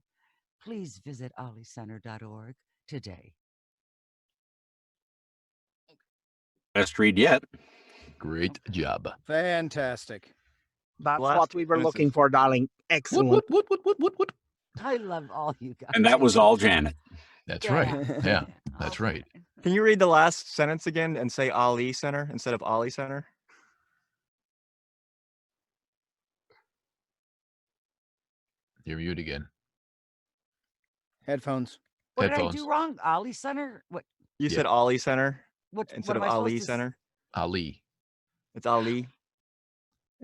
please visit olliecenter.org today. Best read yet. Great job. Fantastic. That's Last what we were sentences. looking for, darling. Excellent. What? I love all you guys. And that was all Janet. That's right. Yeah, that's Okay. right. Can you read the last sentence again and say Ali Center instead of Ollie Center? You're mute again. Headphones. What did I Headphones. do wrong? Ali Center? What? You said Ali Center What instead of am I supposed Ali to Center. Ali. It's Ali.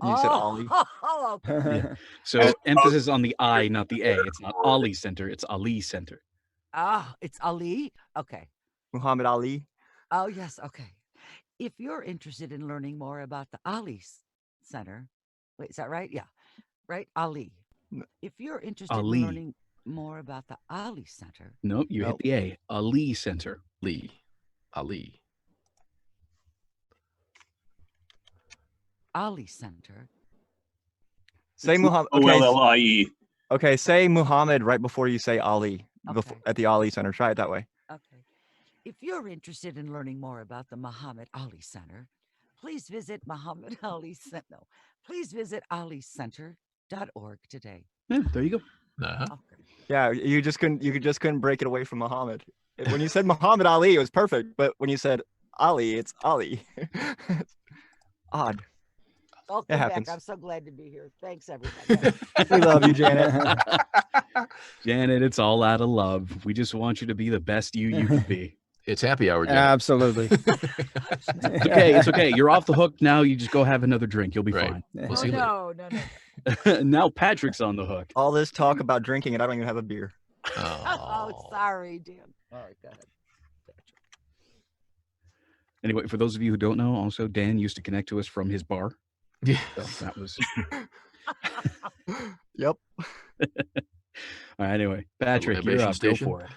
And you said Ali. Oh, okay. Yeah. So emphasis on the I, not the A. It's not Ali Center. It's Ali Center. It's Ali? Okay. Muhammad Ali. Oh, yes. Okay. If you're interested in learning more about the Center, wait, is that right? Yeah. Right? Ali. If you're interested Ali. in learning more about the Ali Center. Nope, you hit the A. Ali Center. Lee. Ali. Ali Center. Say Muhammad. Okay. O-L-L-I-E. Okay, say Muhammad right before you say Ali. Okay. At the Ali Center. Try it that way. Okay. If you're interested in learning more about the Muhammad Ali Center, please visit Muhammad Ali Center. No, please visit alicenter.org today. Yeah, there you go. Uh-huh. Okay. Yeah, you just couldn't break it away from Muhammad. When you said Muhammad Ali, it was perfect. But when you said Ali, it's Ali. It's odd. Welcome It back. happens. I'm so glad to be here. Thanks, everybody. We love you, Janet. Janet, it's all out of love. We just want you to be the best you can be. It's happy hour, Janet. Absolutely. It's okay. It's okay. You're off the hook now. You just go have another drink. You'll be fine. We'll see you later. No. Now Patrick's on the hook. All this talk about drinking and I don't even have a beer. Oh, sorry, Dan. All right, go ahead. Anyway, for those of you who don't know, also Dan used to connect to us from his bar. Yeah. So that was. Yep. All right. Anyway, Patrick, you're Elevation up. station. Go for it.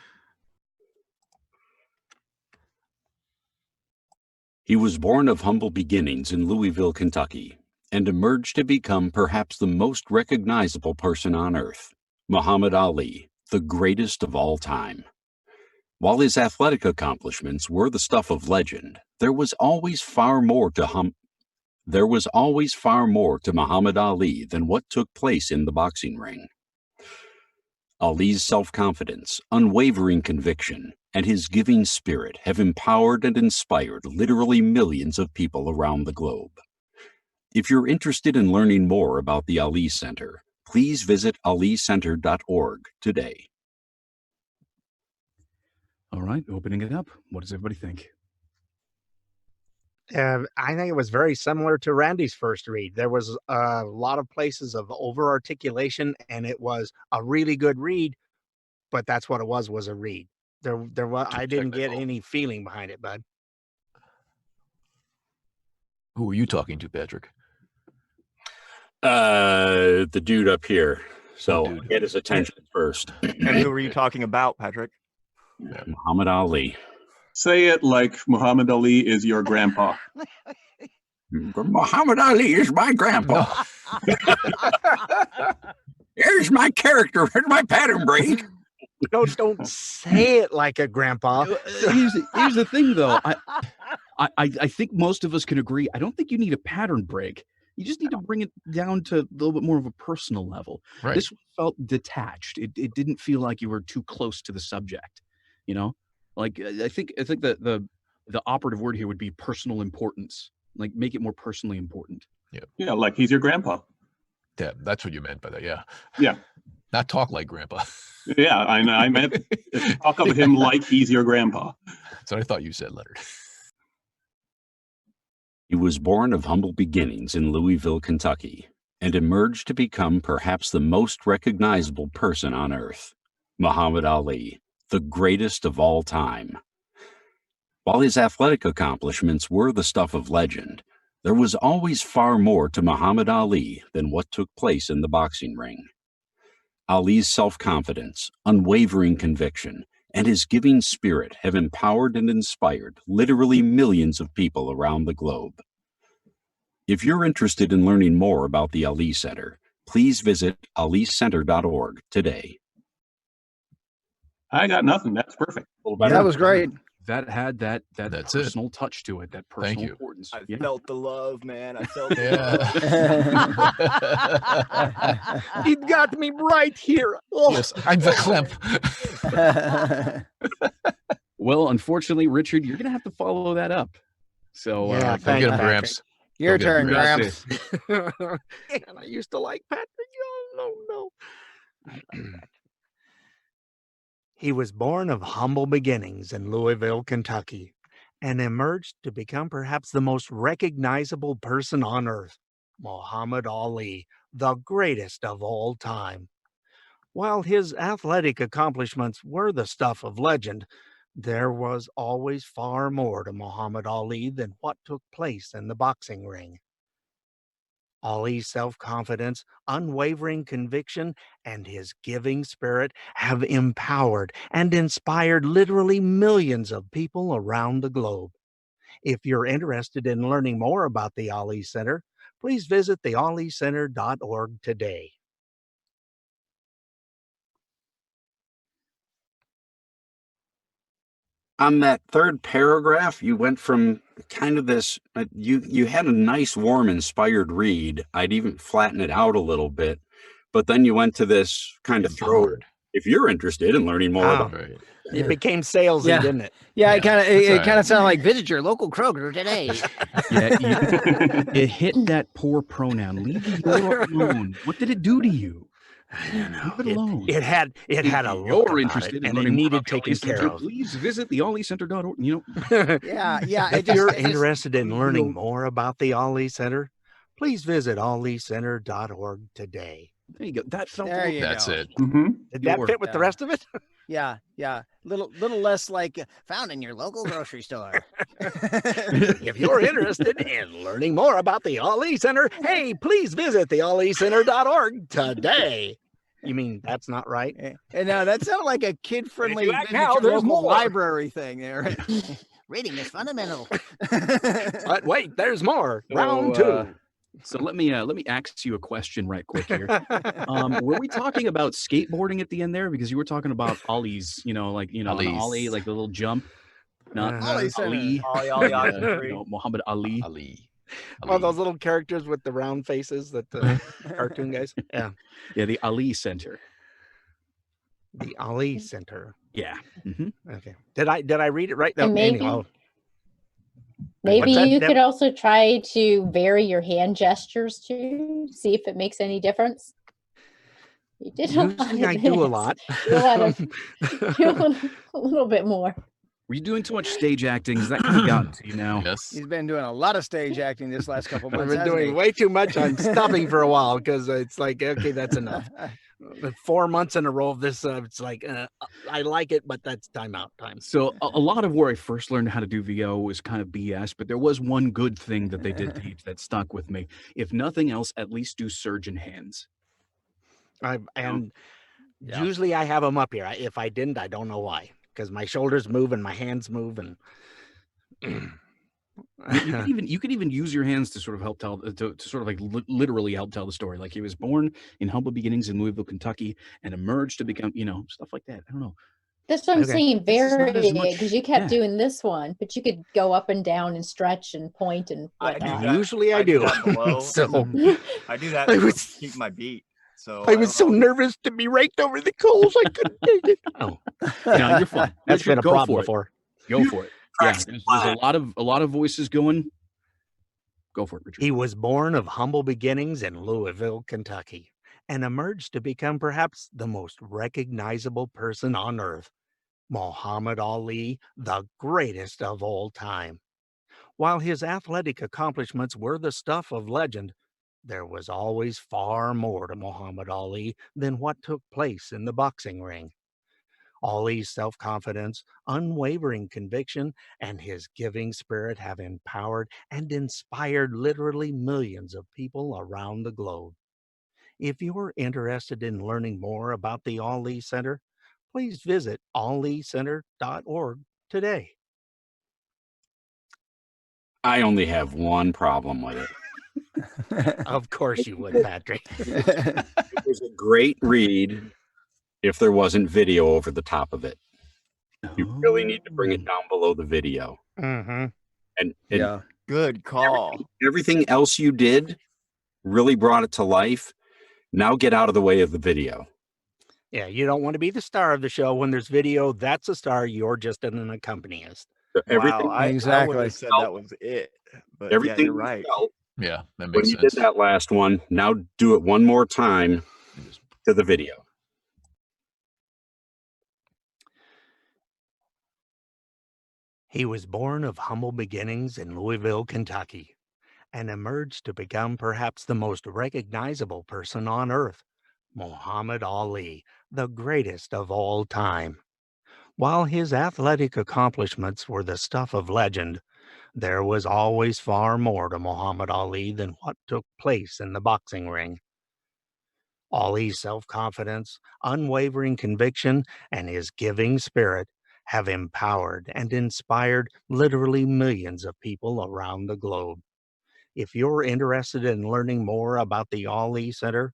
He was born of humble beginnings in Louisville, Kentucky, and emerged to become perhaps the most recognizable person on earth, Muhammad Ali, the greatest of all time. While his athletic accomplishments were the stuff of legend, there was always far more to Muhammad Ali than what took place in the boxing ring. Ali's self-confidence, unwavering conviction, and his giving spirit have empowered and inspired literally millions of people around the globe. If you're interested in learning more about the Ali Center, please visit alicenter.org today. All right, opening it up. What does everybody think? I think it was very similar to Randy's first read. There was a lot of places of over articulation, and it was a really good read. But that's what it was a read. There was I didn't get any feeling behind it, bud. Who are you talking to, Patrick? The dude up here. So get his attention first. And who were you talking about, Patrick? Muhammad Ali. Say it like Muhammad Ali is your grandpa. Muhammad Ali is my grandpa. Here's my character. Here's my pattern break. Don't say it like a grandpa. Here's the thing, though. I think most of us can agree. I don't think you need a pattern break. You just need to bring it down to a little bit more of a personal level. Right. This felt detached. It didn't feel like you were too close to the subject. You know, like I think the operative word here would be personal importance. Like make it more personally important. Yeah, like he's your grandpa. Yeah, that's what you meant by that. Yeah. Yeah. Not talk like grandpa. Yeah, I meant talk of him like he's your grandpa. That's what I thought you said, Leonard. He was born of humble beginnings in Louisville, Kentucky, and emerged to become perhaps the most recognizable person on earth, Muhammad Ali, the greatest of all time. While his athletic accomplishments were the stuff of legend, there was always far more to Muhammad Ali than what took place in the boxing ring. Ali's self-confidence, unwavering conviction, and his giving spirit have empowered and inspired literally millions of people around the globe. If you're interested in learning more about the Ali Center, please visit alicenter.org today. I got nothing. That's perfect. That was great. That had that That's personal touch to it, that personal you. importance. I felt the love, man. I felt the Yeah. It got me right here. Oh. Yes, I'm the clamp. Well, unfortunately, Richard, you're gonna have to follow that up. So Yeah, Go get him, Gramps. Your Go get him, turn, Gramps. Gramps. And I used to like Patrick. Oh, no. He was born of humble beginnings in Louisville, Kentucky, and emerged to become perhaps the most recognizable person on earth, Muhammad Ali, the greatest of all time. While his athletic accomplishments were the stuff of legend, there was always far more to Muhammad Ali than what took place in the boxing ring. Ali's self-confidence, unwavering conviction, and his giving spirit have empowered and inspired literally millions of people around the globe. If you're interested in learning more about the Ali Center, please visit thealicenter.org today. On that third paragraph, you went from kind of this, you had a nice, warm, inspired read. I'd even flatten it out a little bit, but then you went to this kind of throw. If you're interested in learning more about it, it became salesy, Yeah. didn't it? Yeah, it kind of sounded like visit your local Kroger today. Yeah, it hit that poor pronoun. Leave your alone. What did it do to you? Leave it alone. It had a look You're about interested it, in and it learning more needed about the taken Ali care Center, of. please visit thealicenter.org. You know, Yeah. If you're interested in learning more about the Ali Center, please visit alicenter.org today. There you go. That felt There you That's go. it. Did that fit with the rest of it? Yeah. Little less like found in your local grocery store. If you're interested in learning more about the Ali Center, hey, please visit thealicenter.org today. You mean that's not right? And now that sounded like a kid-friendly If you act visit now, your there's local more. library thing there. Reading is fundamental. But wait, there's more. Round two. So let me ask you a question right quick here. Were we talking about skateboarding at the end there? Because you were talking about ollies, an ollie, like the little jump. Not Ollie Center. Ali, Muhammad Ali. Well, those little characters with the round faces, that the cartoon guys. Yeah. Yeah, the Ali Center. The Ali Center. Yeah. Okay. Did I read it right? And maybe- Anyway, Maybe What's that, you Deb? could also try to vary your hand gestures too, see if it makes any difference. You did a lot Usually of I do a this. lot. Do a little bit more. Were you doing too much stage acting? Has that kind of gotten to you now? Yes. He's been doing a lot of stage acting this last couple months. I've been hasn't doing he? way too much. I'm stopping for a while because it's like, okay, that's enough. 4 months in a row of this, it's like, I like it, but that's timeout time. So a lot of where I first learned how to do VO was kind of BS, but there was one good thing that they did teach that stuck with me. If nothing else, at least do surgeon hands. Usually I have them up here. If I didn't, I don't know why. Because my shoulders move and my hands move, and you could even use your hands to sort of help tell to sort of like literally help tell the story. Like he was born in humble beginnings in Louisville, Kentucky, and emerged to become, stuff like that. I don't know. That's what I'm Okay. saying. This is not Vary as it much- because you kept yeah. doing this one, but you could go up and down and stretch and point and whatnot. usually I do. that below. So I do that I to was- keep my beat. So I was so nervous to be raked over the coals. I couldn't take it. Oh, No, you're fine. That's Richard, been a go problem for it. before. Go for it. Yeah, there's a lot of voices going. Go for it, Richard. He was born of humble beginnings in Louisville, Kentucky, and emerged to become perhaps the most recognizable person on earth, Muhammad Ali, the greatest of all time. While his athletic accomplishments were the stuff of legend, there was always far more to Muhammad Ali than what took place in the boxing ring. Ali's self-confidence, unwavering conviction, and his giving spirit have empowered and inspired literally millions of people around the globe. If you're interested in learning more about the Ali Center, please visit alicenter.org today. I only have one problem with it. Of course you would, Patrick. It was a great read if there wasn't video over the top of it. You really need to bring it down below the video. Mm-hmm. And Yeah. Good call. Everything else you did really brought it to life. Now get out of the way of the video. Yeah, you don't want to be the star of the show. When there's video, that's a star. You're just an accompanist. Everything Wow, I would have said that was it. But everything yeah, you're right. Yeah, that When makes you sense. did that last one, now do it one more time to the video. He was born of humble beginnings in Louisville, Kentucky, and emerged to become perhaps the most recognizable person on earth, Muhammad Ali, the greatest of all time. While his athletic accomplishments were the stuff of legend, there was always far more to Muhammad Ali than what took place in the boxing ring. Ali's self-confidence, unwavering conviction, and his giving spirit have empowered and inspired literally millions of people around the globe. If you're interested in learning more about the Ali Center,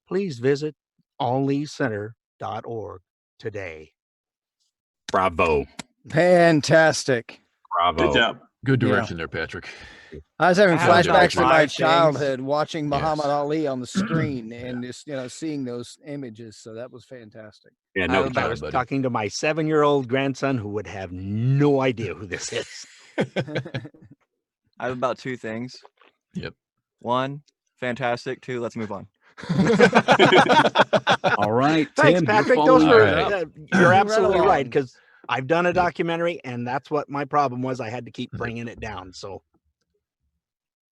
please visit alicenter.org today. Bravo. Fantastic. Bravo. Good job. Good Yeah. direction there, Patrick. I was having Wow, flashbacks to my five things. childhood watching Muhammad Yes. Ali on the screen and just seeing those images. So that was fantastic. Yeah, I no was doubt. buddy. talking to my 7-year-old grandson who would have no idea who this is. I have about two things. Yep. One, fantastic. Two, let's move on. All right, Thanks, Tim, you're Patrick. Those following were it up. you're absolutely along. right, because I've done a documentary, and that's what my problem was. I had to keep bringing it down. So,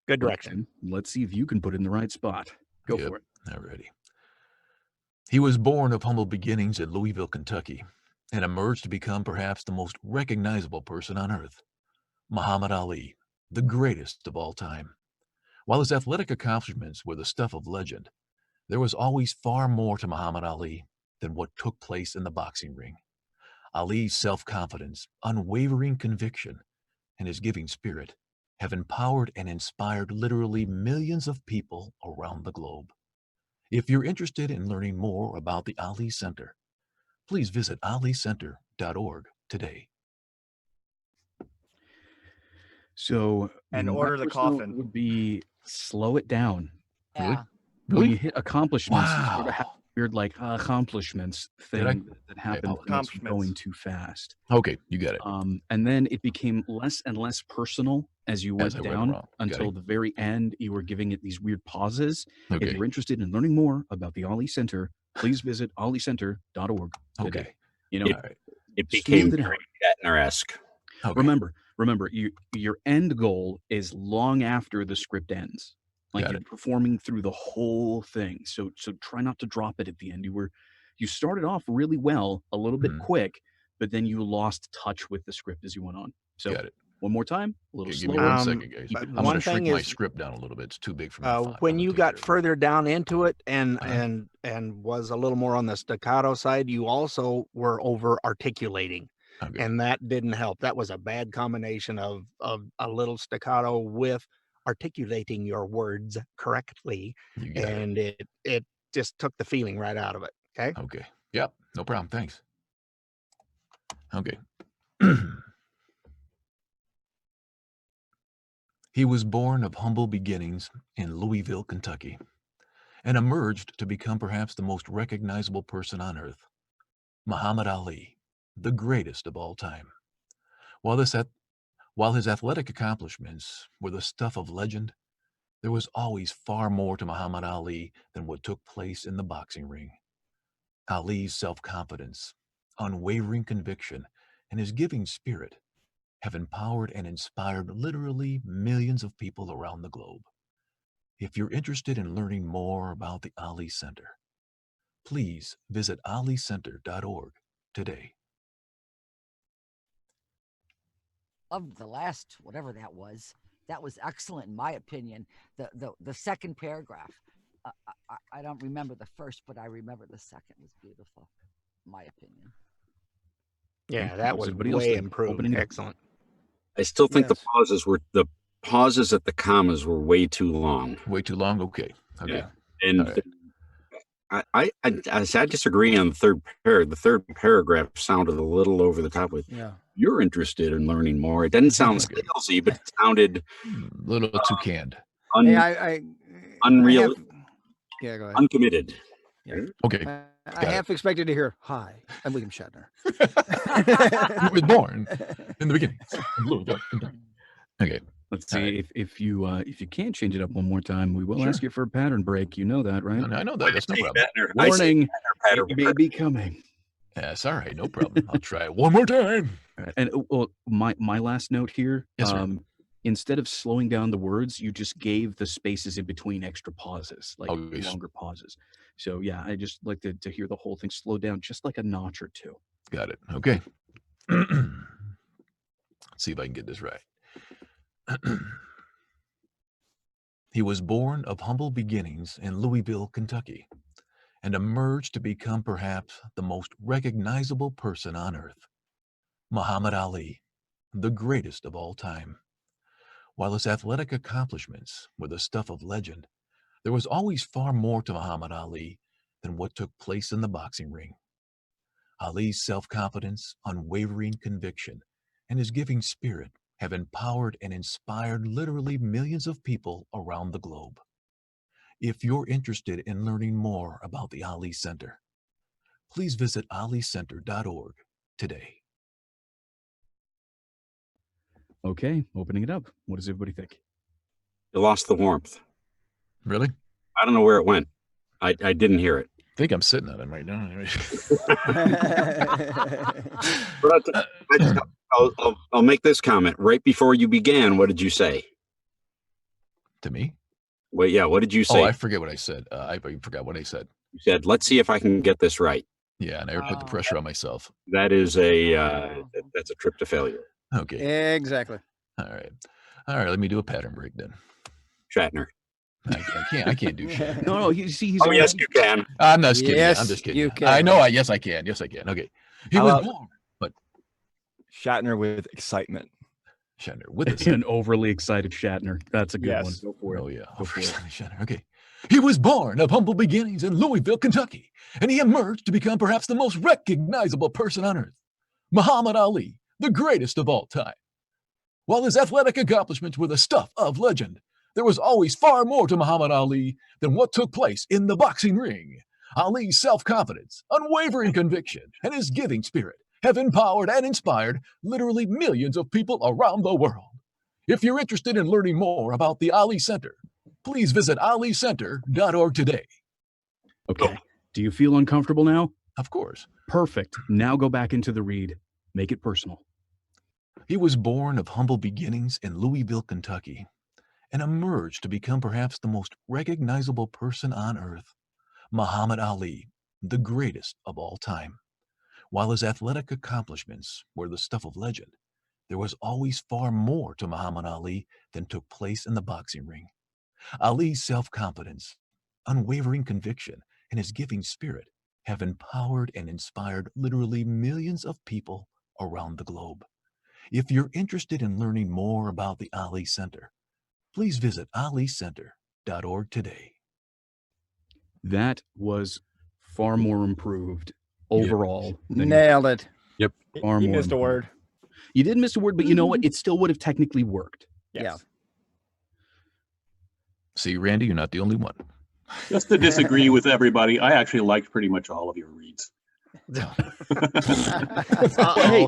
good direction. Tim, let's see if you can put it in the right spot. Go Yep. for it. Alrighty. He was born of humble beginnings in Louisville, Kentucky, and emerged to become perhaps the most recognizable person on earth, Muhammad Ali, the greatest of all time. While his athletic accomplishments were the stuff of legend, there was always far more to Muhammad Ali than what took place in the boxing ring. Ali's self-confidence, unwavering conviction, and his giving spirit have empowered and inspired literally millions of people around the globe. If you're interested in learning more about the Ali Center, please visit alicenter.org today. So, And my order the first note coffin. would be slow it down. Really? Yeah. When Really? you hit accomplishments, you sort of have Wow. weird like accomplishments Did I? thing that happens apologize. when it's Accomplishments. going too fast. Okay, you got it. And then it became less and less personal as you went As I went down along. Got until it. the very end. You were giving it these weird pauses. If Okay. you're interested in learning more about the Ali Center, please visit alicenter.org today. Okay. You know, It, All right. it smooth became it very out. Shatner-esque. Okay. Remember, your end goal is long after the script ends. Like Got you're it. performing through the whole thing. So try not to drop it at the end. You started off really well, a little bit Mhm. quick, but then you lost touch with the script as you went on. So Got it. one more time, a little Okay, give me slower. one second, guys. Keep but it I'm one going to moving. shrink thing my is, script down a little bit. It's too big for my font. when I'm you going to take got care of it. further down into it and Uh-huh. and was a little more on the staccato side, you also were over articulating, Okay. and that didn't help. That was a bad combination of a little staccato with articulating your words correctly, You got it. and it just took the feeling right out of it. Okay. Okay. Yep. No problem. Thanks. Okay. He was born of humble beginnings in Louisville, Kentucky, and emerged to become perhaps the most recognizable person on earth, Muhammad Ali, the greatest of all time. While his athletic accomplishments were the stuff of legend, there was always far more to Muhammad Ali than what took place in the boxing ring. Ali's self-confidence, unwavering conviction, and his giving spirit have empowered and inspired literally millions of people around the globe. If you're interested in learning more about the Ali Center, please visit alicenter.org today. Of the last, whatever that was excellent in my opinion. The second paragraph. I don't remember the first, but I remember the second was beautiful, in my opinion. Yeah, Okay, that what does was everybody else way think? improved. Opening it up. Excellent. I still think Yes. the pauses at the commas were way too long. Way too long? Okay. Okay. Yeah. And All right. I disagree on the third The third paragraph sounded a little over the top with, Yeah. you're interested in learning more. It didn't sound Okay. salesy, but it sounded A little too canned. Hey, I unreal, have, yeah, go ahead. uncommitted. Yeah. Okay. I Got it. half expected to hear, "Hi, I'm William Shatner." He was born in the beginning. of Louisville, Kentucky. Okay. Let's All see right. if you can't change it up one more time, we will Sure. ask you for a pattern break. You know that, right? I know that. That's no problem. I say Warning, pattern it may be coming. That's all right. No problem. I'll try it one more time. And well, my last note here. Yes, sir. Instead of slowing down the words, you just gave the spaces in between extra pauses, like Always. longer pauses. So yeah, I just like to hear the whole thing slow down just like a notch or two. Got it. Okay. Let's see if I can get this right. He was born of humble beginnings in Louisville, Kentucky, and emerged to become perhaps the most recognizable person on earth, Muhammad Ali, the greatest of all time. While his athletic accomplishments were the stuff of legend, there was always far more to Muhammad Ali than what took place in the boxing ring. Ali's self-confidence, unwavering conviction, and his giving spirit have empowered and inspired literally millions of people around the globe. If you're interested in learning more about the Ali Center, please visit alicenter.org today. Okay, opening it up. What does everybody think? You lost the warmth. Really? I don't know where it went. I didn't hear it. I think I'm sitting on him right now. But I'll make this comment. Right before you began, what did you say? To me? Wait, yeah, what did you say? Oh, I forget what I said. I forgot what I said. You said, let's see if I can get this right. Yeah, and I put the pressure on myself. That is that's a trip to failure. Okay. Exactly. All right. Let me do a pattern break then. Shatner. I can't do Shatner. No, he's oh, yes, you can. I'm not kidding. Yes, I'm just kidding. you can. I know. Yes, I can. Yes, I can. Okay. He was born, but Shatner with excitement. Shatner with an overly excited Shatner. That's a good one. Yes. Go for it. Oh yeah. Go for it. Shatner. Okay. He was born of humble beginnings in Louisville, Kentucky, and he emerged to become perhaps the most recognizable person on earth, Muhammad Ali, the greatest of all time. While his athletic accomplishments were the stuff of legend, there was always far more to Muhammad Ali than what took place in the boxing ring. Ali's self-confidence, unwavering conviction, and his giving spirit have empowered and inspired literally millions of people around the world. If you're interested in learning more about the Ali Center, please visit alicenter.org today. Okay. Do you feel uncomfortable now? Of course. Perfect. Now go back into the read. Make it personal. He was born of humble beginnings in Louisville, Kentucky, and emerged to become perhaps the most recognizable person on earth, Muhammad Ali, the greatest of all time. While his athletic accomplishments were the stuff of legend, there was always far more to Muhammad Ali than took place in the boxing ring. Ali's self-confidence, unwavering conviction, and his giving spirit have empowered and inspired literally millions of people around the globe. If you're interested in learning more about the Ali Center, please visit alicenter.org today. That was far more improved overall. Nailed it. Yep. Far You more missed a improved. word. You did miss a word, but you know what? It still would have technically worked. Yes. Yeah. See, Randy, you're not the only one. Just to disagree with everybody, I actually liked pretty much all of your reads. Hey,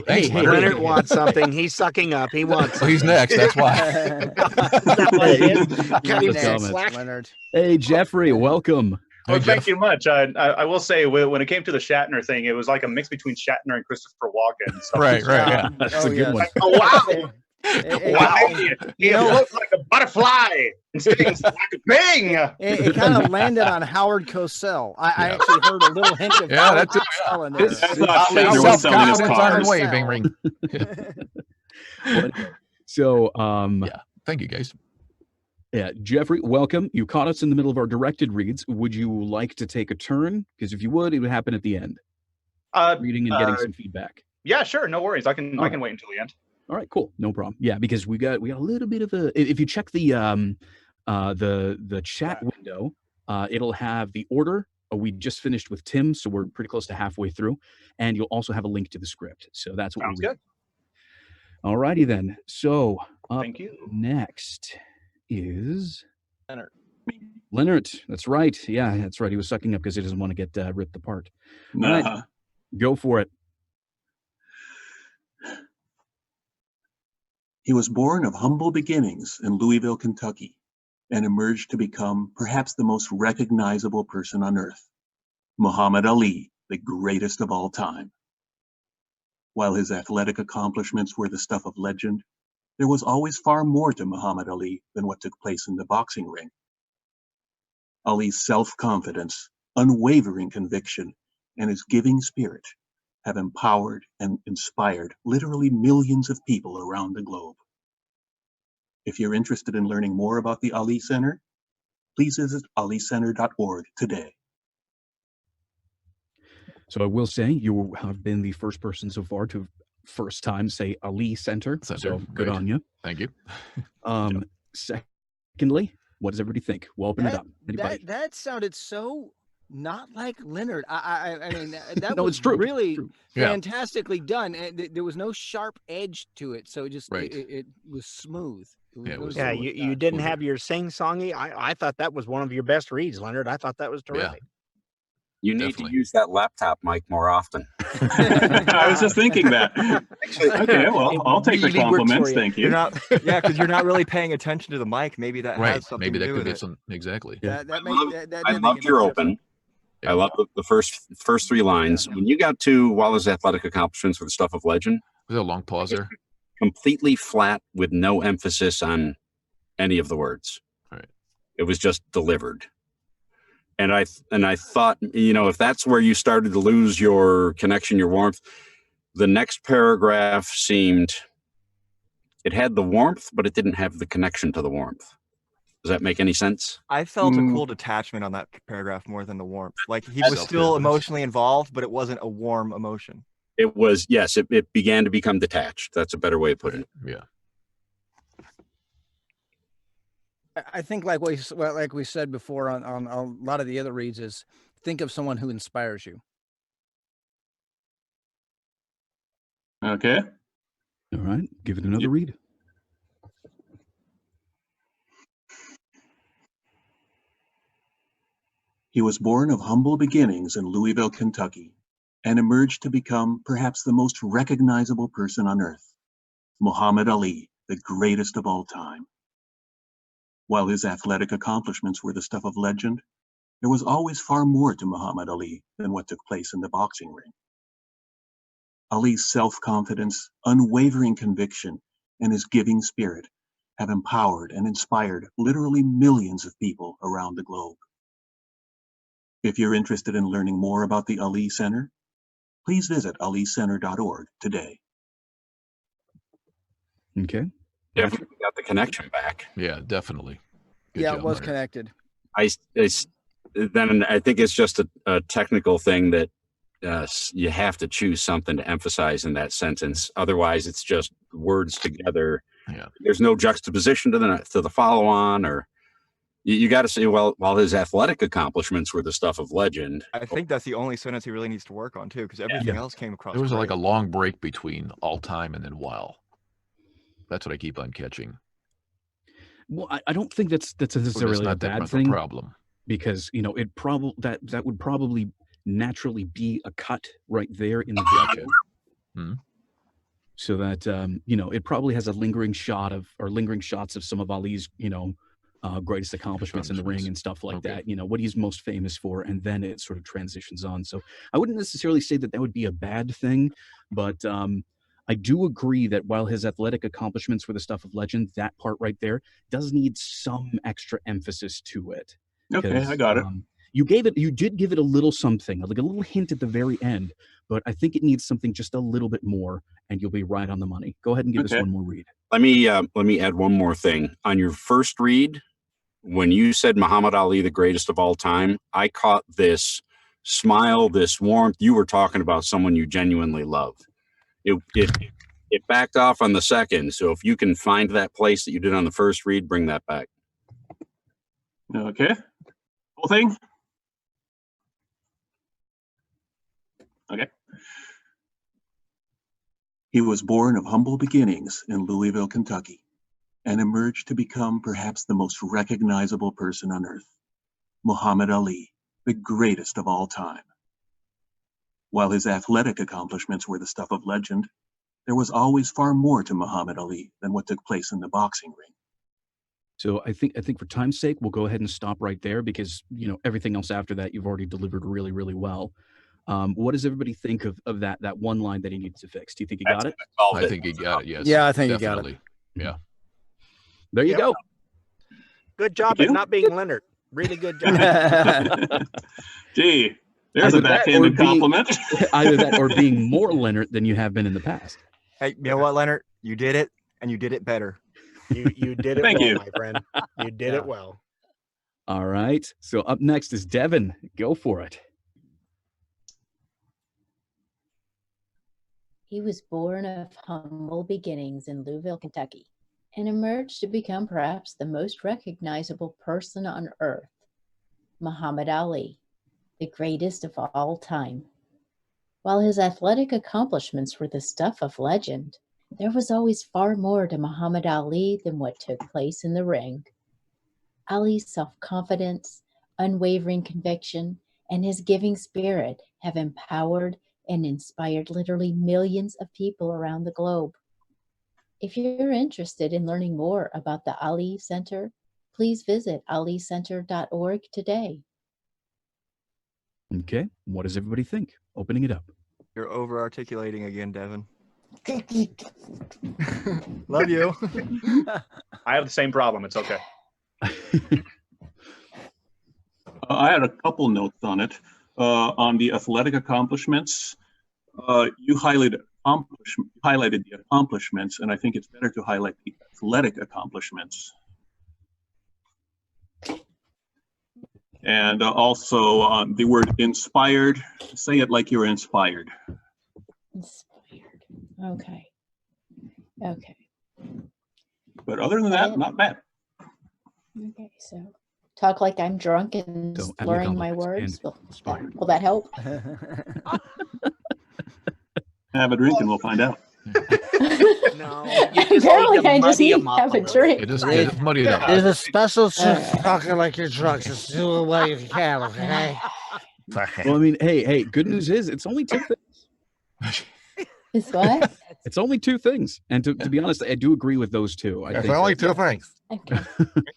Thanks, Leonard. Leonard wants something. He's sucking up. He wants Oh, he's next. That's why. Got him Next, slack. Leonard. Hey, Jeffrey, welcome. Hey, Well, thank Jeff. you much. I will say when it came to the Shatner thing, it was like a mix between Shatner and Christopher Walken. So Right. Yeah. That's a good one. oh wow! Wow. He looked like a butterfly and stings like a bing. It kind of landed on Howard Cosell. I actually heard a little hint of Yeah, Howard that's it, Cosell in there. I thought Ali Shatner was selling his self-confidence cars. unwavering ring. So, Yeah. Thank you, guys. yeah, Jeffrey, welcome. You caught us in the middle of our directed reads. Would you like to take a turn? Because if you would, it would happen at the end. Reading and getting some feedback. Yeah, sure, no worries. I can wait until the end. All right, cool, no problem. Yeah, because we got a little bit of a. If you check the chat window, it'll have the order. We just finished with Tim, so we're pretty close to halfway through, and you'll also have a link to the script. So that's what Sounds we're good. All righty then. So up Thank you. next is Leonard. Leonard. That's right. Yeah, that's right. He was sucking up because he doesn't want to get ripped apart. All right, go for it. He was born of humble beginnings in Louisville, Kentucky, and emerged to become perhaps the most recognizable person on earth, Muhammad Ali, the greatest of all time. While his athletic accomplishments were the stuff of legend, there was always far more to Muhammad Ali than what took place in the boxing ring. Ali's self-confidence, unwavering conviction, and his giving spirit have empowered and inspired literally millions of people around the globe. If you're interested in learning more about the Ali Center, please visit alicenter.org today. So I will say you have been the first person so far to first time say Ali Center. So good Great. on you. Thank you. Secondly, what does everybody think? We'll open it up. Anybody? That sounded so not like Leonard. I mean, that No, was it's true. It's really true. Yeah. fantastically done. And there was no sharp edge to it, so it just Right. it was smooth. Yeah, you didn't have your sing-songy. I thought that was one of your best reads, Leonard. I thought that was terrific. You need to use that laptop mic more often. I was just thinking that. Okay, well, I'll take the compliments. Thank you. You're not, yeah, because you're not really paying attention to the mic. Maybe that Right. has something Maybe to that do could with be it. some exactly. That I loved your open. I love the first three lines. When you got to while his athletic accomplishments were the stuff of legend, was there a long pause there? Completely flat with no emphasis on any of the words. Right. It was just delivered. And I thought, if that's where you started to lose your connection, your warmth, the next paragraph it had the warmth, but it didn't have the connection to the warmth. Does that make any sense? I felt a cool detachment on that paragraph more than the warmth. Like he was That's- still emotionally involved, but it wasn't a warm emotion. It was, yes, it began to become detached. That's a better way of putting it. Yeah. I think like we said before on a lot of the other reads is think of someone who inspires you. Okay. All right. Give it another read. He was born of humble beginnings in Louisville, Kentucky, and emerged to become perhaps the most recognizable person on earth, Muhammad Ali, the greatest of all time. While his athletic accomplishments were the stuff of legend, there was always far more to Muhammad Ali than what took place in the boxing ring. Ali's self-confidence, unwavering conviction, and his giving spirit have empowered and inspired literally millions of people around the globe. If you're interested in learning more about the Ali Center, please visit alicenter.org today. Okay. Definitely got the connection back. Yeah, definitely. Good Yeah, job, it was Leonard. connected. Then I think it's just a technical thing that you have to choose something to emphasize in that sentence. Otherwise, it's just words together. Yeah. There's no juxtaposition to the follow-on, or you got to say, well, while his athletic accomplishments were the stuff of legend. I think that's the only sentence he really needs to work on too, because everything else came across. There was like a great. long break between all time and then while. That's what I keep on catching. Well, I don't think that's necessarily a not that bad much of a thing. problem. Because it probably that would probably naturally be a cut right there in the video. Hmm. So that it probably has a lingering shots of some of Ali's greatest accomplishments in the ring and stuff like that. What he's most famous for, and then it sort of transitions on. So I wouldn't necessarily say that would be a bad thing, but I do agree that while his athletic accomplishments were the stuff of legend, that part right there does need some extra emphasis to it. Okay, I got it. You did give it a little something, like a little hint at the very end, but I think it needs something just a little bit more, and you'll be right on the money. Go ahead and give us one more read. Let me add one more thing. On your first read, when you said Muhammad Ali, the greatest of all time, I caught this smile, this warmth. You were talking about someone you genuinely love. It backed off on the second. So if you can find that place that you did on the first read, bring that back. Okay. Whole thing? Okay. He was born of humble beginnings in Louisville, Kentucky, and emerged to become perhaps the most recognizable person on earth, Muhammad Ali, the greatest of all time. While his athletic accomplishments were the stuff of legend, there was always far more to Muhammad Ali than what took place in the boxing ring. So I think for time's sake, we'll go ahead and stop right there because everything else after that you've already delivered really, really well. What does everybody think of that one line that he needs to fix? Do you think he got it? I think he got it. Yes. Yeah, I think he got it. definitely. Yeah. There you Yep. go. Good job Thank at you. not being Leonard. Really good job. Gee, there's a Either that or backhanded being- compliment. Either that or being more Leonard than you have been in the past. Hey, you know what, Leonard? You did it, and you did it better. You did it Thank well, you. my friend. You did it well. All right. So up next is Devin. Go for it. He was born of humble beginnings in Louisville, Kentucky, and emerged to become perhaps the most recognizable person on earth, Muhammad Ali, the greatest of all time. While his athletic accomplishments were the stuff of legend, there was always far more to Muhammad Ali than what took place in the ring. Ali's self-confidence, unwavering conviction, and his giving spirit have empowered and inspired literally millions of people around the globe. If you're interested in learning more about the Ali Center, please visit alicenter.org today. Okay. What does everybody think? Opening it up. You're over-articulating again, Devin. Love you. I have the same problem. It's okay. I had a couple notes on it. On the athletic accomplishments, you highlighted the accomplishments, and I think it's better to highlight the athletic accomplishments. And also the word inspired, say it like you're inspired. Inspired. Okay. Okay. But other than that, not bad. Okay. So talk like I'm drunk and So, slurring my words. Will that help? Have a drink and we'll find out. No. Apparently, I just need to have a drink. It just muddy it up. There's a special talking like you're drunk. Just do it while you can, okay? Well, I mean, hey, good news is it's only two things. It's what? It's only two things. And to be honest, I do agree with those two. I It's think only that- two things. Okay.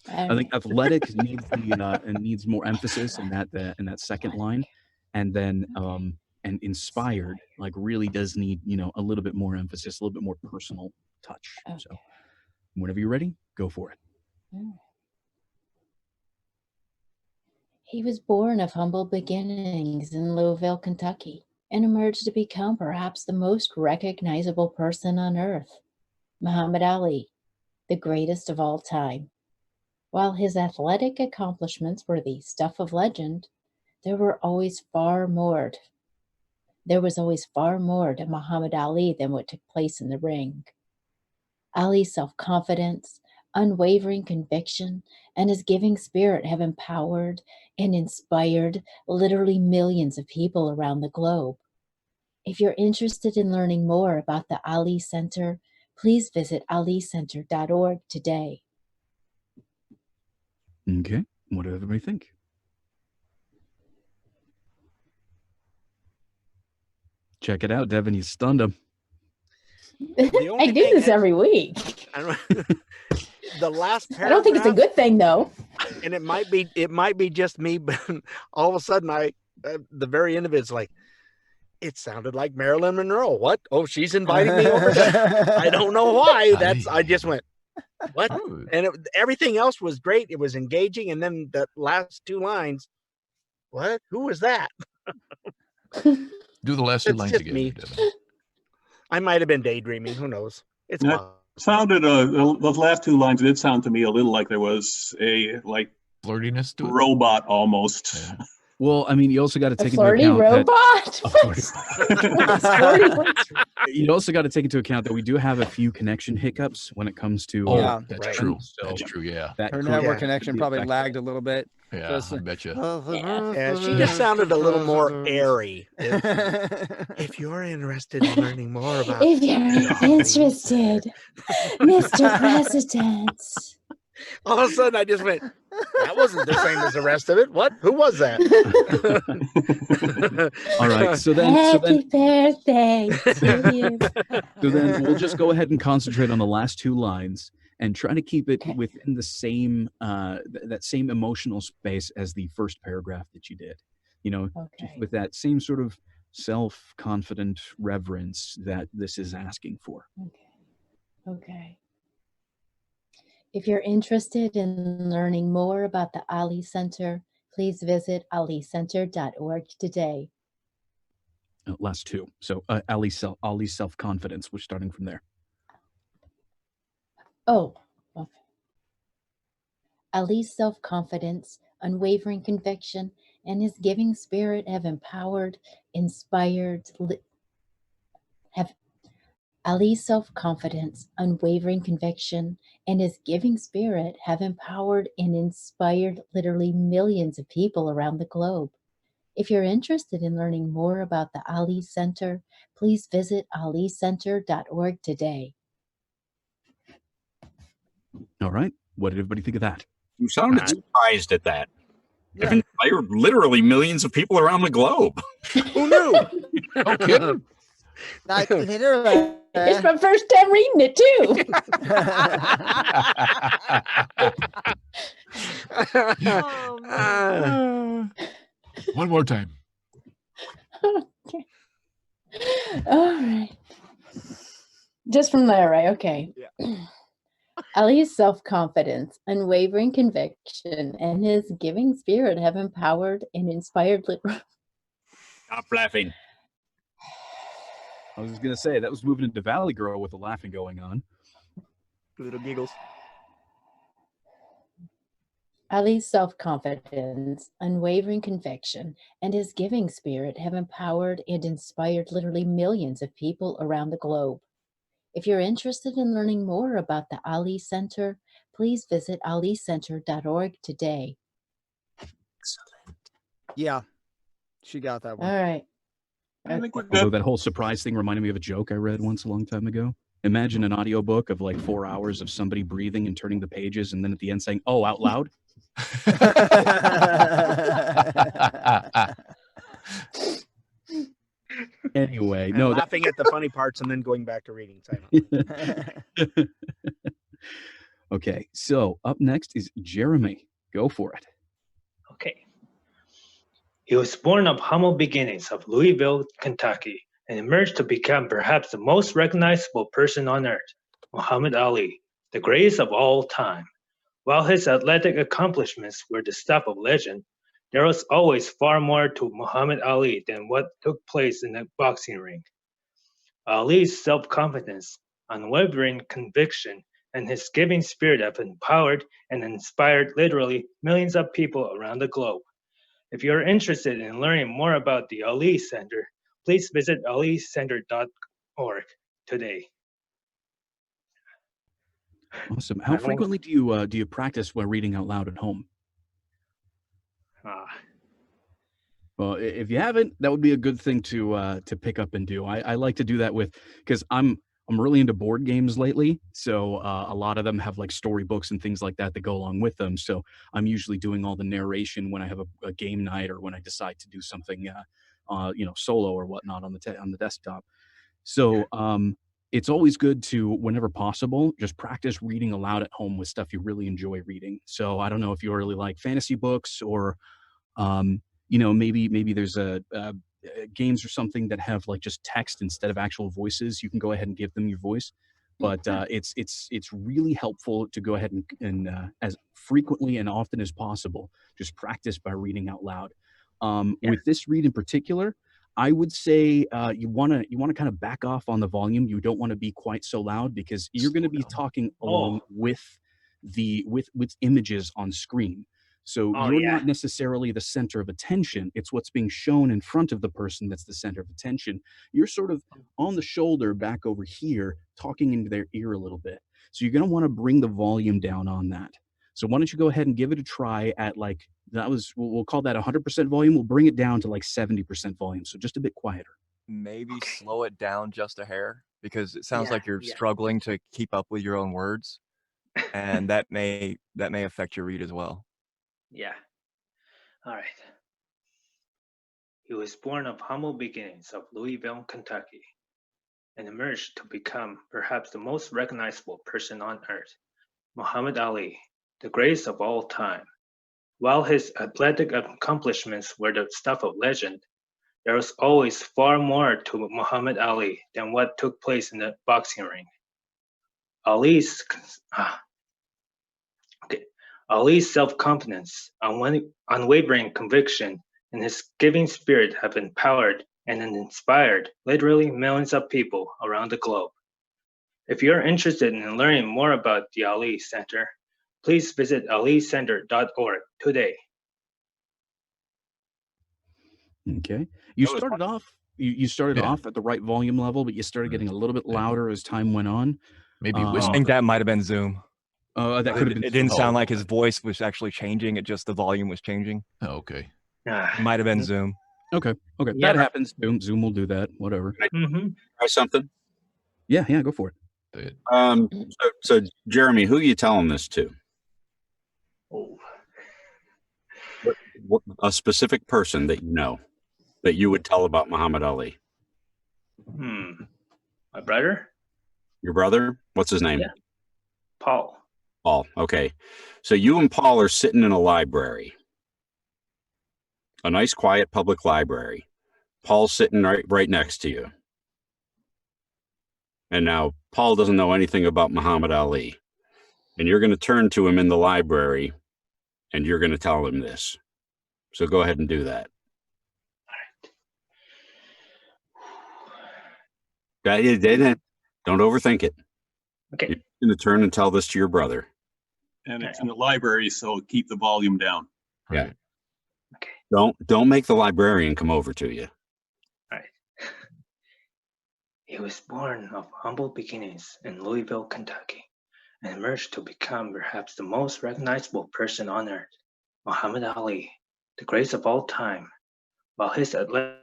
I think athletic needs and needs more emphasis in that second line, and then and inspired like really does need a little bit more emphasis, a little bit more personal touch. Okay. So whenever you're ready, go for it. He was born of humble beginnings in Louisville, Kentucky, and emerged to become perhaps the most recognizable person on earth, Muhammad Ali, the greatest of all time. While his athletic accomplishments were the stuff of legend, there was always far more to Muhammad Ali than what took place in the ring. Ali's self-confidence, unwavering conviction, and his giving spirit have empowered and inspired literally millions of people around the globe. If you're interested in learning more about the Ali Center, please visit alicenter.org today. Okay. What does everybody think? Check it out, Devin. You stunned him. I do this every week. The last paragraph. I don't think it's a good thing, though. And it might be just me, but all of a sudden the very end of it's like, it sounded like Marilyn Monroe. What? Oh, she's inviting me over there. I don't know why. I just went, what? And everything else was great. It was engaging. And then the last two lines, what? Who was that? Do the last two It's lines just again. me. Devin. I might have been daydreaming. Who knows? It's That fun. sounded those last two lines did sound to me a little like there was a flirtiness to it. Robot almost. Well, I mean, you also got to A take into flirty account robot? you also got to take into account that we do have a few connection hiccups when it comes to. Oh, that's Devin. true. So That's true. Yeah. that Her could network be connection probably affected. lagged a little bit. Yeah, So I bet you. Yeah, she just sounded a little more airy. If you're interested in learning more about If you're interested, Mr. President. all of a sudden I just went, that wasn't the same as the rest of it. What? Who was that? All right. So then Happy birthday to you. So then we'll just go ahead and concentrate on the last two lines and try to keep it within the same that same emotional space as the first paragraph that you did. Just with that same sort of self-confident reverence that this is asking for. Okay. If you're interested in learning more about the Ali Center, please visit alicenter.org today. Last two. So Ali's self-confidence. We're starting from there. Oh, okay. Ali's self-confidence, unwavering conviction, and his giving spirit have empowered, inspired, Ali's self-confidence, unwavering conviction, and his giving spirit have empowered and inspired literally millions of people around the globe. If you're interested in learning more about the Ali Center, please visit alicenter.org today. All right. What did everybody think of that? You sounded surprised at that. I've inspired literally millions of people around the globe. Who knew? No kidding. Not literally. It's my first time reading it too. One more time. Okay. All right. Just from there, right? Okay. Yeah. Ali's self-confidence, unwavering conviction, and his giving spirit have empowered and inspired. Stop laughing. I was just going to say, that was moving into Valley Girl with the laughing going on. Little giggles. Ali's self-confidence, unwavering conviction, and his giving spirit have empowered and inspired literally millions of people around the globe. If you're interested in learning more about the Ali Center, please visit alicenter.org today. Excellent. Yeah, she got that one. All right. Although that whole surprise thing reminded me of a joke I read once a long time ago. Imagine an audiobook of like 4 hours of somebody breathing and turning the pages, and then at the end saying, "Oh," out loud. Anyway, And no, laughing at the funny parts and then going back to reading silently. Okay, so up next is Jeremy. Go for it. Okay. He was born of humble beginnings of Louisville, Kentucky, and emerged to become perhaps the most recognizable person on earth, Muhammad Ali, the greatest of all time. While his athletic accomplishments were the stuff of legend, there was always far more to Muhammad Ali than what took place in the boxing ring. Ali's self-confidence, unwavering conviction, and his giving spirit have empowered and inspired literally millions of people around the globe. If you're interested in learning more about the Ali Center, please visit alicenter.org today. Awesome. How frequently do you practice while reading out loud at home? Well, if you haven't, that would be a good thing to pick up and do. I like to do that because I'm really into board games lately. So a lot of them have like storybooks and things like that go along with them. So I'm usually doing all the narration when I have a game night or when I decide to do something, solo or whatnot on the desktop. So it's always good to, whenever possible, just practice reading aloud at home with stuff you really enjoy reading. So I don't know if you really like fantasy books or maybe there's games or something that have like just text instead of actual voices. You can go ahead and give them your voice, but it's really helpful to go ahead and as frequently and often as possible, just practice by reading out loud. With this read in particular, I would say you want to kind of back off on the volume. You don't want to be quite so loud because you're going to be talking along with images on screen. So you're not necessarily the center of attention. It's what's being shown in front of the person that's the center of attention. You're sort of on the shoulder back over here, talking into their ear a little bit. So you're going to want to bring the volume down on that. So why don't you go ahead and give it a try at we'll call that 100% volume. We'll bring it down to like 70% volume. So just a bit quieter. Maybe slow it down just a hair because it sounds like you're struggling to keep up with your own words. And that may affect your read as well. Yeah. All right. He was born of humble beginnings of Louisville, Kentucky, and emerged to become perhaps the most recognizable person on earth, Muhammad Ali, the greatest of all time. While his athletic accomplishments were the stuff of legend, there was always far more to Muhammad Ali than what took place in the boxing ring. Ali's Ali's self-confidence, unwavering conviction, and his giving spirit have empowered and inspired literally millions of people around the globe. If you're interested in learning more about the Ali Center, please visit alicenter.org today. Okay. You That was started off you started Yeah. off at the right volume level, but you started getting a little bit louder as time went on. Maybe I whisper. think that might have been Zoom. That It, could have been it didn't Zoom. sound like his voice was actually changing. It just the volume was changing. Oh, okay. It might have been Zoom. Okay. That Yeah. happens. Zoom will do that. Whatever. Try something. Yeah, go for it. So Jeremy, who are you telling this to? Oh. What, a specific person that you know that you would tell about Muhammad Ali? My brother? Your brother? What's his name? Yeah. Paul. Paul. Okay. So you and Paul are sitting in a library, a nice, quiet public library. Paul's sitting right next to you. And now Paul doesn't know anything about Muhammad Ali. And you're going to turn to him in the library and you're going to tell him this. So go ahead and do that. Don't overthink it. Okay. You're going to turn and tell this to your brother. And it's in the library, so keep the volume down. Yeah. Okay. Don't make the librarian come over to you. He was born of humble beginnings in Louisville, Kentucky, and emerged to become perhaps the most recognizable person on earth, Muhammad Ali, the greatest of all time. While his athletic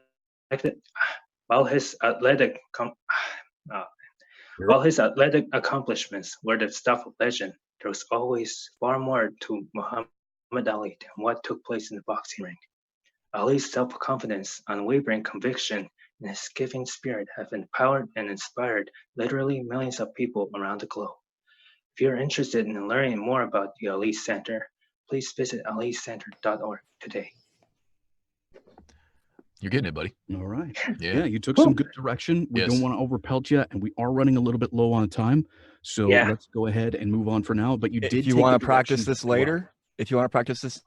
accomplishments were the stuff of legend, there was always far more to Muhammad Ali than what took place in the boxing ring. Ali's self-confidence, unwavering conviction, and his giving spirit have empowered and inspired literally millions of people around the globe. If you're interested in learning more about the Ali Center, please visit alicenter.org today. You're getting it, buddy. All right. Yeah. You took some good direction. We Yes. don't want to overpelt you, and we are running a little bit low on time. So let's go ahead and move on for now. But you did If you take want the to practice direction this well.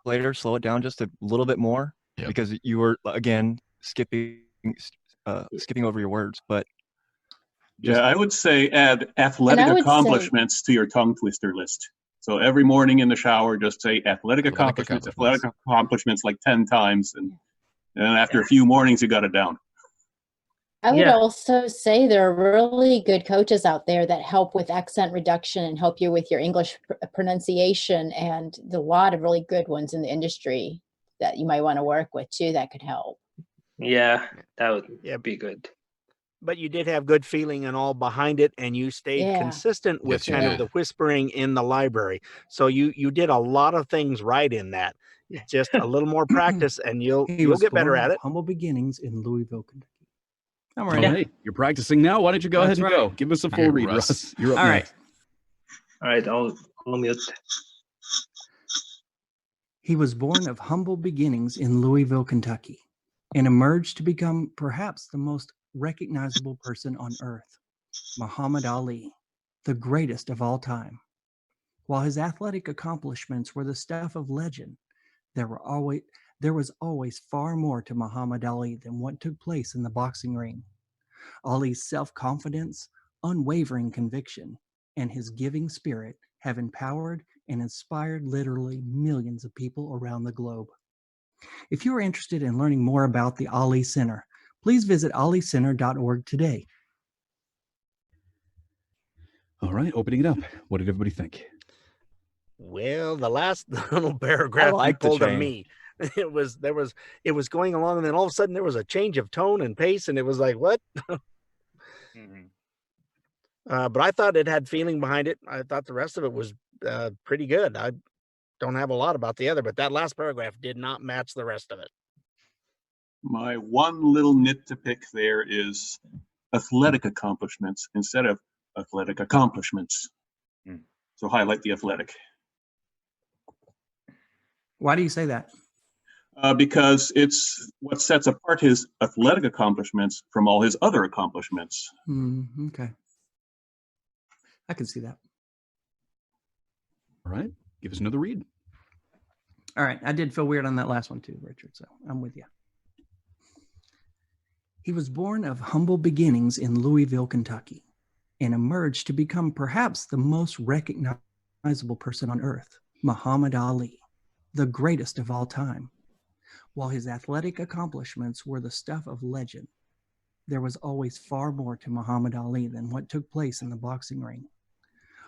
later, slow it down just a little bit more because you were again skipping over your words. But I would say add athletic accomplishments to your tongue twister list. So every morning in the shower, just say athletic accomplishments like 10 times. And after a few mornings, you got it down. I would also say there are really good coaches out there that help with accent reduction and help you with your English pronunciation, and a lot of really good ones in the industry that you might want to work with too that could help. Yeah, that would be good. But you did have good feeling and all behind it, and you stayed consistent with kind of the whispering in the library. So you did a lot of things right in that. Just a little more practice, and you'll get better at it. Humble beginnings in Louisville, Kentucky. I'm All right. You're practicing now. Why don't you go ahead and go? Give us a full read, Russ. Russ. You're up All next. All right, I'll mute. He was born of humble beginnings in Louisville, Kentucky, and emerged to become perhaps the most recognizable person on earth, Muhammad Ali, the greatest of all time. While his athletic accomplishments were the stuff of legend, there was always far more to Muhammad Ali than what took place in the boxing ring. Ali's self-confidence, unwavering conviction, and his giving spirit have empowered and inspired literally millions of people around the globe. If you are interested in learning more about the Ali Center, please visit alicenter.org today. All right, opening it up. What did everybody think? Well, the last little paragraph you pulled to me. It was going along, and then all of a sudden there was a change of tone and pace, and it was like, what? But I thought it had feeling behind it. I thought the rest of it was pretty good. I don't have a lot about the other, but that last paragraph did not match the rest of it. My one little nit to pick there is athletic accomplishments instead of athletic accomplishments. So highlight the athletic. Why do you say that? Because it's what sets apart his athletic accomplishments from all his other accomplishments. Okay. I can see that. All right. Give us another read. All right. I did feel weird on that last one too, Richard. So I'm with you. He was born of humble beginnings in Louisville, Kentucky, and emerged to become perhaps the most recognizable person on earth, Muhammad Ali, the greatest of all time. While his athletic accomplishments were the stuff of legend, there was always far more to Muhammad Ali than what took place in the boxing ring.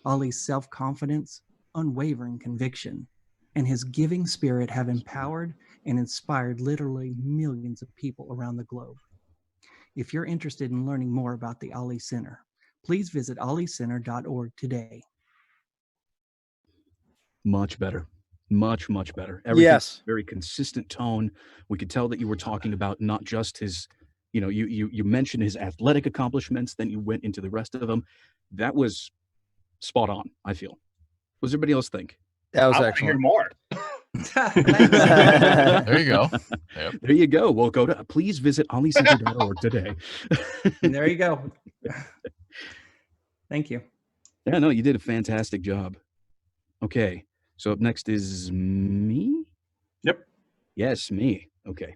Ali's self-confidence, unwavering conviction, and his giving spirit have empowered and inspired literally millions of people around the globe. If you're interested in learning more about the Ali Center, please visit alicenter.org today. Much better. Much, much better. Everything, Yes. very consistent tone. We could tell that you were talking about not just his, you mentioned his athletic accomplishments, then you went into the rest of them. That was spot on, I feel. What does everybody else think? That was I want to excellent. hear more. There you go. Yep. There you go. Well, please visit alicenter.org today. There you go. Thank you. Yeah, no, you did a fantastic job. Okay. So up next is me? Yep. Yes, me. Okay.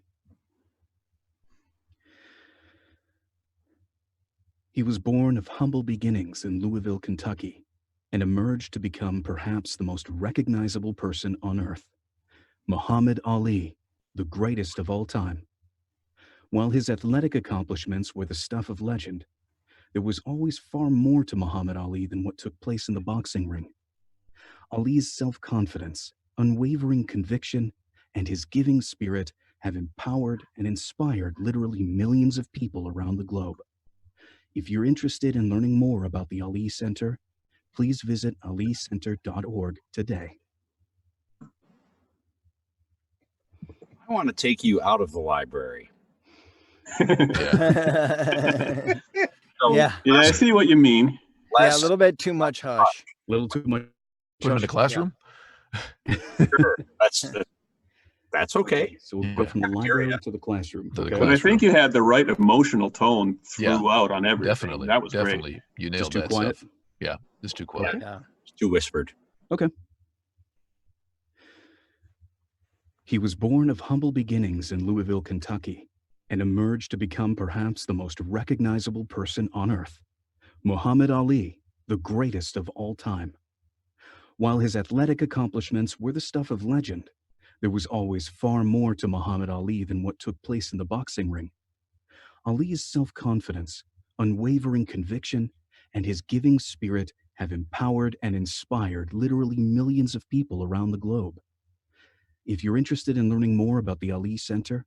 He was born of humble beginnings in Louisville, Kentucky, and emerged to become perhaps the most recognizable person on earth, Muhammad Ali, the greatest of all time. While his athletic accomplishments were the stuff of legend, there was always far more to Muhammad Ali than what took place in the boxing ring. Ali's self-confidence, unwavering conviction, and his giving spirit have empowered and inspired literally millions of people around the globe. If you're interested in learning more about the Ali Center, please visit alicenter.org today. I want to take you out of the library. Yeah. Yeah, I see what you mean. Yeah, a little bit too much hush. A little too much. Put him in the classroom? Sure. That's okay. So we'll go from the library to the classroom. To the But I think you had the right emotional tone throughout on everything. Definitely. That was definitely. great. You nailed Just too that quiet? stuff. Yeah, just too quiet. Yeah. It's too whispered. Okay. He was born of humble beginnings in Louisville, Kentucky, and emerged to become perhaps the most recognizable person on earth, Muhammad Ali, the greatest of all time. While his athletic accomplishments were the stuff of legend, there was always far more to Muhammad Ali than what took place in the boxing ring. Ali's self-confidence, unwavering conviction, and his giving spirit have empowered and inspired literally millions of people around the globe. If you're interested in learning more about the Ali Center,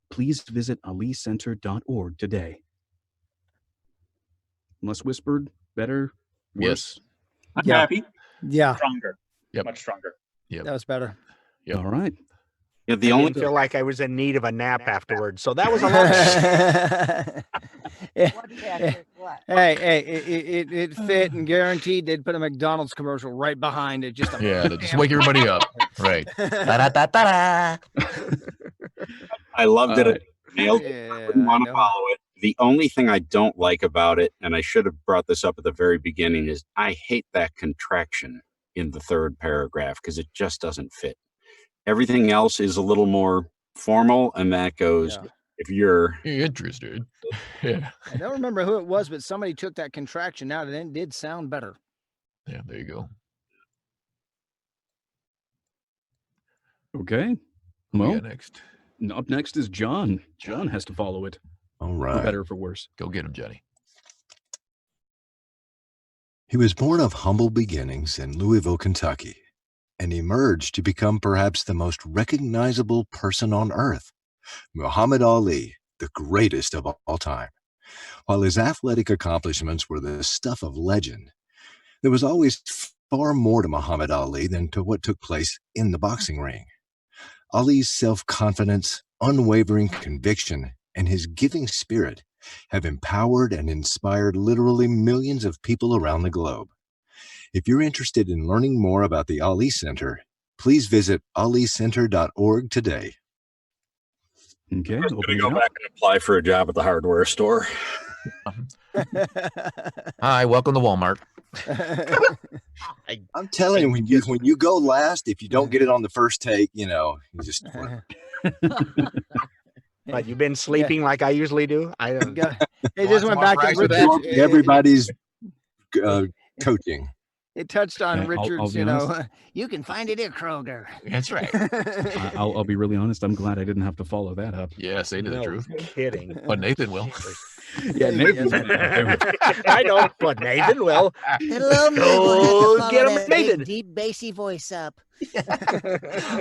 please visit alicenter.org today. Less whispered, better, worse? I'm happy. Yeah. Stronger. Yep. Much stronger. Yep. That was better. Yep. All right. Yeah, I didn't feel like I was in need of a nap afterwards, so that was a lot. Hey, it fit and guaranteed they'd put a McDonald's commercial right behind it. Just Yeah, to just wake everybody up. Right. I loved it. I nailed it. I wouldn't want to follow it. The only thing I don't like about it, and I should have brought this up at the very beginning, is I hate that contraction in the third paragraph because it just doesn't fit. Everything else is a little more formal, and that goes, if you're interested. Yeah. I don't remember who it was, but somebody took that contraction out and it did sound better. Yeah, there you go. Okay. Who we Well, got next? up next is John. John has to follow it. All For right. better or for worse. Go get him, Johnny. He was born of humble beginnings in Louisville, Kentucky, and emerged to become perhaps the most recognizable person on earth, Muhammad Ali, the greatest of all time. While his athletic accomplishments were the stuff of legend, there was always far more to Muhammad Ali than to what took place in the boxing ring. Ali's self-confidence, unwavering conviction, and his giving spirit have empowered and inspired literally millions of people around the globe. If you're interested in learning more about the Ali Center, please visit alicenter.org today. Okay, I'm just opening gonna it go up. back and apply for a job at the hardware store. Hi, welcome to Walmart. I'm telling you, when you go last, if you don't get it on the first take, you just But you've been sleeping like I usually do. I don't. He just went back to Richard. absorb everybody's coaching. It touched on Yeah, I'll Richard's, be honest. you can find it at Kroger. That's right. I'll be really honest. I'm glad I didn't have to follow that up. Yeah, say the No truth. kidding. But Nathan will. Yeah, Nathan. I don't, but Nathan will. Hello, Moo. Go Follow get him, that Nathan. big, deep, bassy voice up.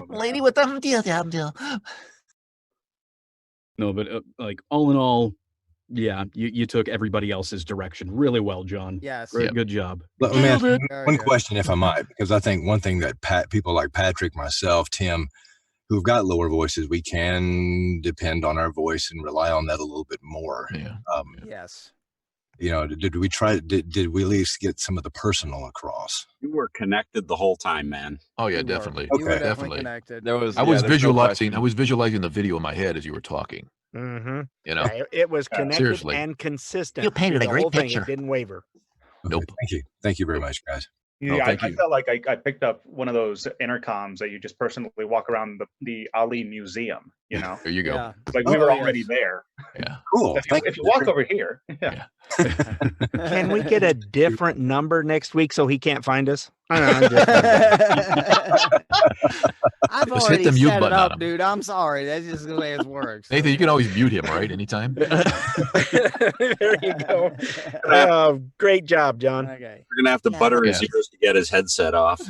Lady with the deal. No, but like all in all, yeah, you took everybody else's direction really well, John. Yes. Great, good job. Let me ask you Very one good. question, if I might, because I think one thing that people like Patrick, myself, Tim, who've got lower voices, we can depend on our voice and rely on that a little bit more. Yeah. Yes. Did we at least get some of the personal across? You were connected the whole time, man. Oh yeah, You were. definitely. You were Okay. definitely connected. There was. I was yeah, there's no visualizing. question. I was visualizing the video in my head as you were talking. Mm-hmm. You know. Yeah, it was connected Seriously. and consistent. You painted through a the great whole thing. picture. It didn't waver. Okay, Nope. Thank you very much, guys. No, Yeah, thank I you. felt like I picked up one of those intercoms that you just personally walk around the Ali Museum. There you go. Yeah. It's like we were Oh, already yes. there. Yeah. Cool. If you walk over here, yeah. Can we get a different number next week so he can't find us? I don't know, I've Just hit already the mute set it button on up, him. dude. I'm sorry. That's just the way it works. Nathan, you can always mute him, right? Anytime. there you go. Great job, John. Okay. We're gonna have to Yeah. butter his Yeah. ears to get his headset off.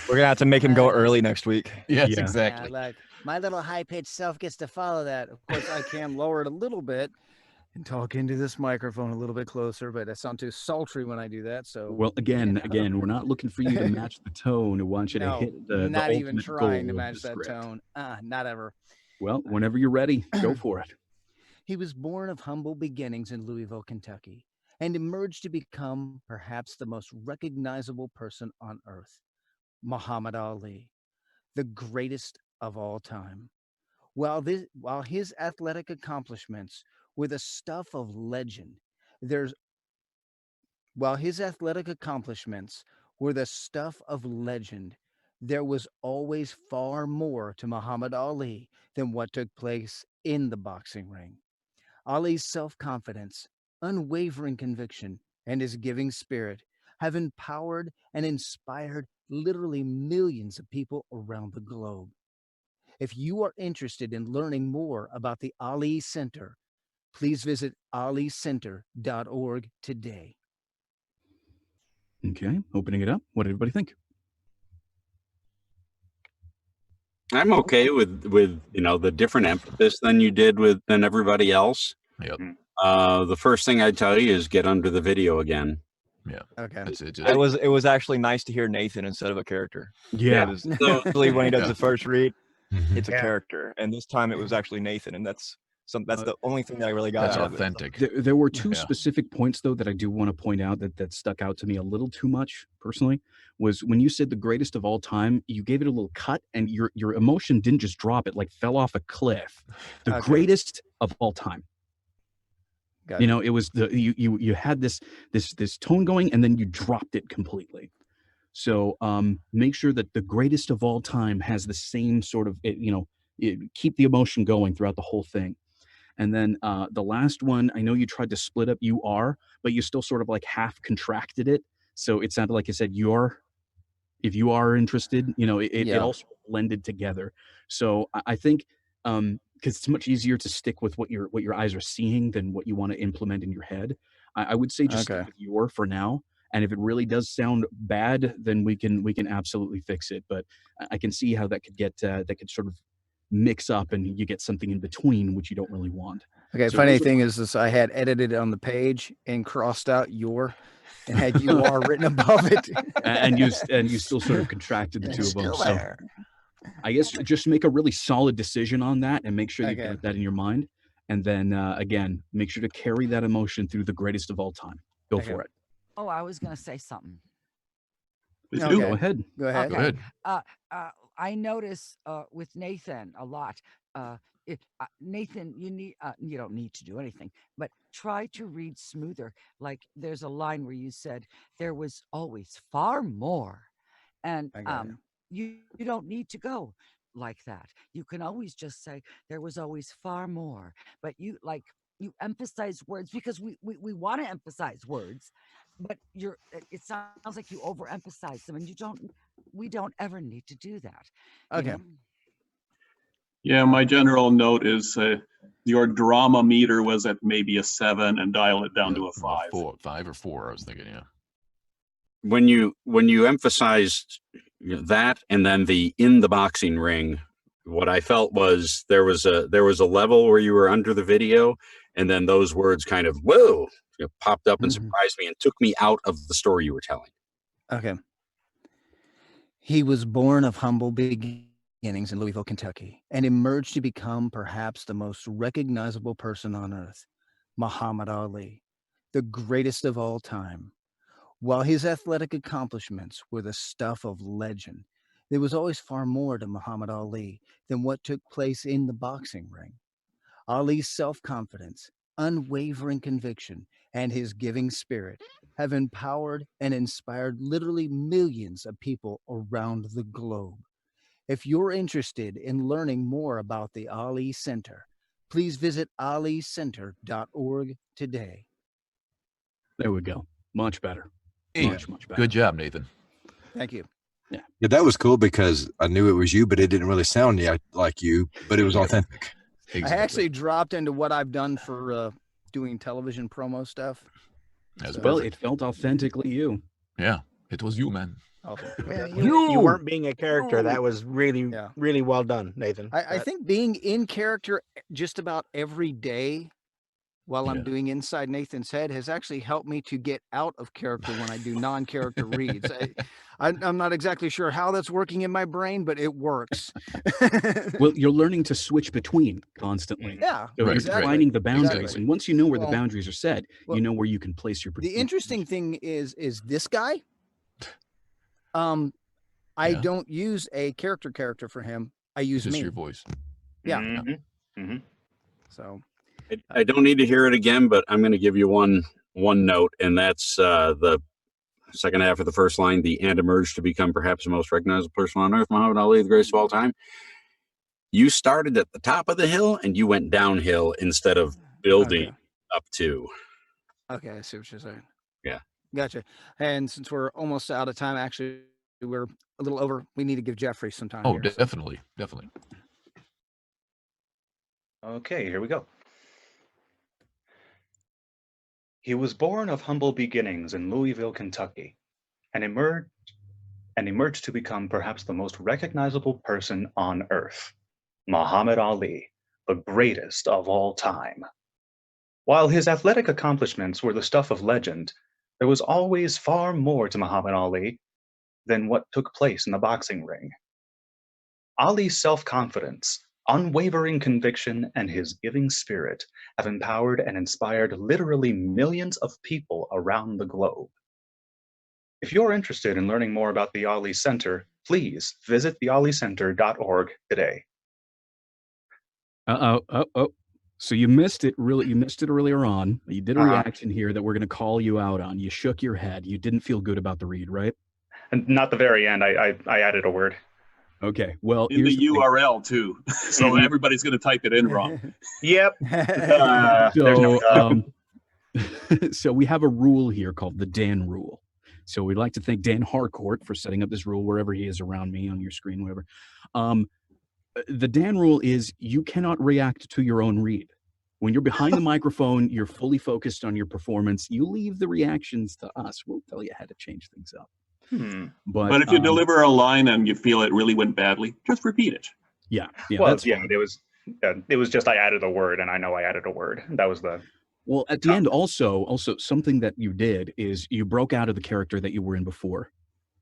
We're gonna have to make him go early next week. Yes, Yeah. exactly. Yeah, like my little high-pitched self gets to follow that. Of course, I can lower it a little bit and talk into this microphone a little bit closer, but I sound too sultry when I do that. So Well, again, we're not looking for you to match the tone. We want you to no, hit the not even ultimate trying to goal of match the that script. tone. Not ever. Well, whenever you're ready, go for it. He was born of humble beginnings in Louisville, Kentucky, and emerged to become perhaps the most recognizable person on earth, Muhammad Ali, the greatest of all time. While his athletic accomplishments were the stuff of legend, while his athletic accomplishments were the stuff of legend, there was always far more to Muhammad Ali than what took place in the boxing ring. Ali's self-confidence, unwavering conviction, and his giving spirit have empowered and inspired literally millions of people around the globe. If you are interested in learning more about the Ali Center, please visit alicenter.org today. Okay, opening it up. What did everybody think? I'm okay with the different emphasis than you did than everybody else. Yep. The first thing I'd tell you is get under the video again. Yeah. Okay. That's it. It was actually nice to hear Nathan instead of a character. Yeah. It was usually when he does Yeah. the first read, Mhm. it's a Yeah. character, and this time it was actually Nathan, and that's the only thing that I really got That's out of it. authentic. There were two Yeah. specific points, though, that I do want to point out that stuck out to me a little too much personally. Was when you said the greatest of all time, you gave it a little cut, and your emotion didn't just drop; it like fell off a cliff. The Okay. greatest of all time. Got You it. know, it was you had this tone going, and then you dropped it completely. So make sure that the greatest of all time has the same sort of keep the emotion going throughout the whole thing. And then the last one, I know you tried to split up "you are," but you still sort of like half contracted it. So it sounded like you said if you are interested, it Yeah. also blended together. So I think because it's much easier to stick with what your eyes are seeing than what you want to implement in your head. I would say just stick Okay. with "your" for now. And if it really does sound bad, then we can absolutely fix it. But I can see how that could sort of mix up and you get something in between, which you don't really want. Okay. So Funny those are thing is this: I had edited it on the page and crossed out "your" and had "you are" written above it. and you still sort of contracted the It's two of them. still So there. I guess just make a really solid decision on that and make sure you've Okay. got that in your mind. And then again, make sure to carry that emotion through the greatest of all time. Go Okay. for it. Oh, I was going to say something. Please Okay. do. Go ahead. Go ahead. Go ahead. I notice with Nathan a lot Nathan, you don't need to do anything, but try to read smoother. Like there's a line where you said there was always far more, and I got you don't need to go like that. You can always just say there was always far more, but you emphasize words because we want to emphasize words, but it sounds like you overemphasize them, and we don't ever need to do that. Okay. You know? Yeah, my general note is your drama meter was at maybe a 7 and dial it down to a 5. 5 or 4, I was thinking, yeah. When you emphasized that and then the in the boxing ring, what I felt was there was a level where you were under the video, and then those words kind of popped up and surprised me and took me out of the story you were telling. Okay. He was born of humble beginnings in Louisville, Kentucky, and emerged to become perhaps the most recognizable person on earth, Muhammad Ali, the greatest of all time. While his athletic accomplishments were the stuff of legend, there was always far more to Muhammad Ali than what took place in the boxing ring. Ali's self-confidence, unwavering conviction, and his giving spirit have empowered and inspired literally millions of people around the globe. If you're interested in learning more about the Ali Center, please visit alicenter.org today. There we go. Much better. Hey, much better. Good job, Nathan. Thank you. Yeah, that was cool because I knew it was you, but it didn't really sound like you, but it was authentic. Exactly. I actually dropped into what I've done for doing television promo stuff. Well, it felt authentically you. Yeah, it was you, man. Awesome. Yeah, you weren't being a character. That was really, really well done, Nathan. I think being in character just about every day while I'm doing Inside Nathan's Head has actually helped me to get out of character when I do non-character reads. I'm not exactly sure how that's working in my brain, but it works. Well, you're learning to switch between constantly. Yeah, So you're exactly. defining the boundaries. Exactly. And once you know where the Well, boundaries are set, you know where you can place your The interesting thing is this guy. I don't use a character for him. I use Just me. your voice. Yeah. Mm-hmm. So I don't need to hear it again, but I'm going to give you one note, and that's the second half of the first line, and emerged to become perhaps the most recognizable person on earth, Muhammad Ali, the greatest of all time. You started at the top of the hill and you went downhill instead of building up to. Okay, I see what you're saying. Yeah. Gotcha. And since we're almost out of time, actually, we're a little over. We need to give Jeffrey some time. Oh, here, so. definitely. Okay, here we go. He was born of humble beginnings in Louisville, Kentucky, and emerged to become perhaps the most recognizable person on earth, Muhammad Ali, the greatest of all time. While his athletic accomplishments were the stuff of legend, there was always far more to Muhammad Ali than what took place in the boxing ring. Ali's self-confidence, unwavering conviction, and his giving spirit have empowered and inspired literally millions of people around the globe. If you're interested in learning more about the Ali Center, please visit thealicenter.org today. So you missed it earlier on. You did a reaction here that we're going to call you out on. You shook your head. You didn't feel good about the read, right? And not the very end. I added a word. Okay. Well, in the URL too, so everybody's going to type it in wrong. Yep. So we have a rule here called the Dan rule. So we'd like to thank Dan Harcourt for setting up this rule wherever he is around me on your screen, whatever. The Dan rule is you cannot react to your own read. When you're behind the microphone, you're fully focused on your performance. You leave the reactions to us. We'll tell you how to change things up. But if you deliver a line and you feel it really went badly, just repeat it. Yeah. Well, yeah, it was just I added a word, and I know I added a word. That was the. Well, at the end, also something that you did is you broke out of the character that you were in before.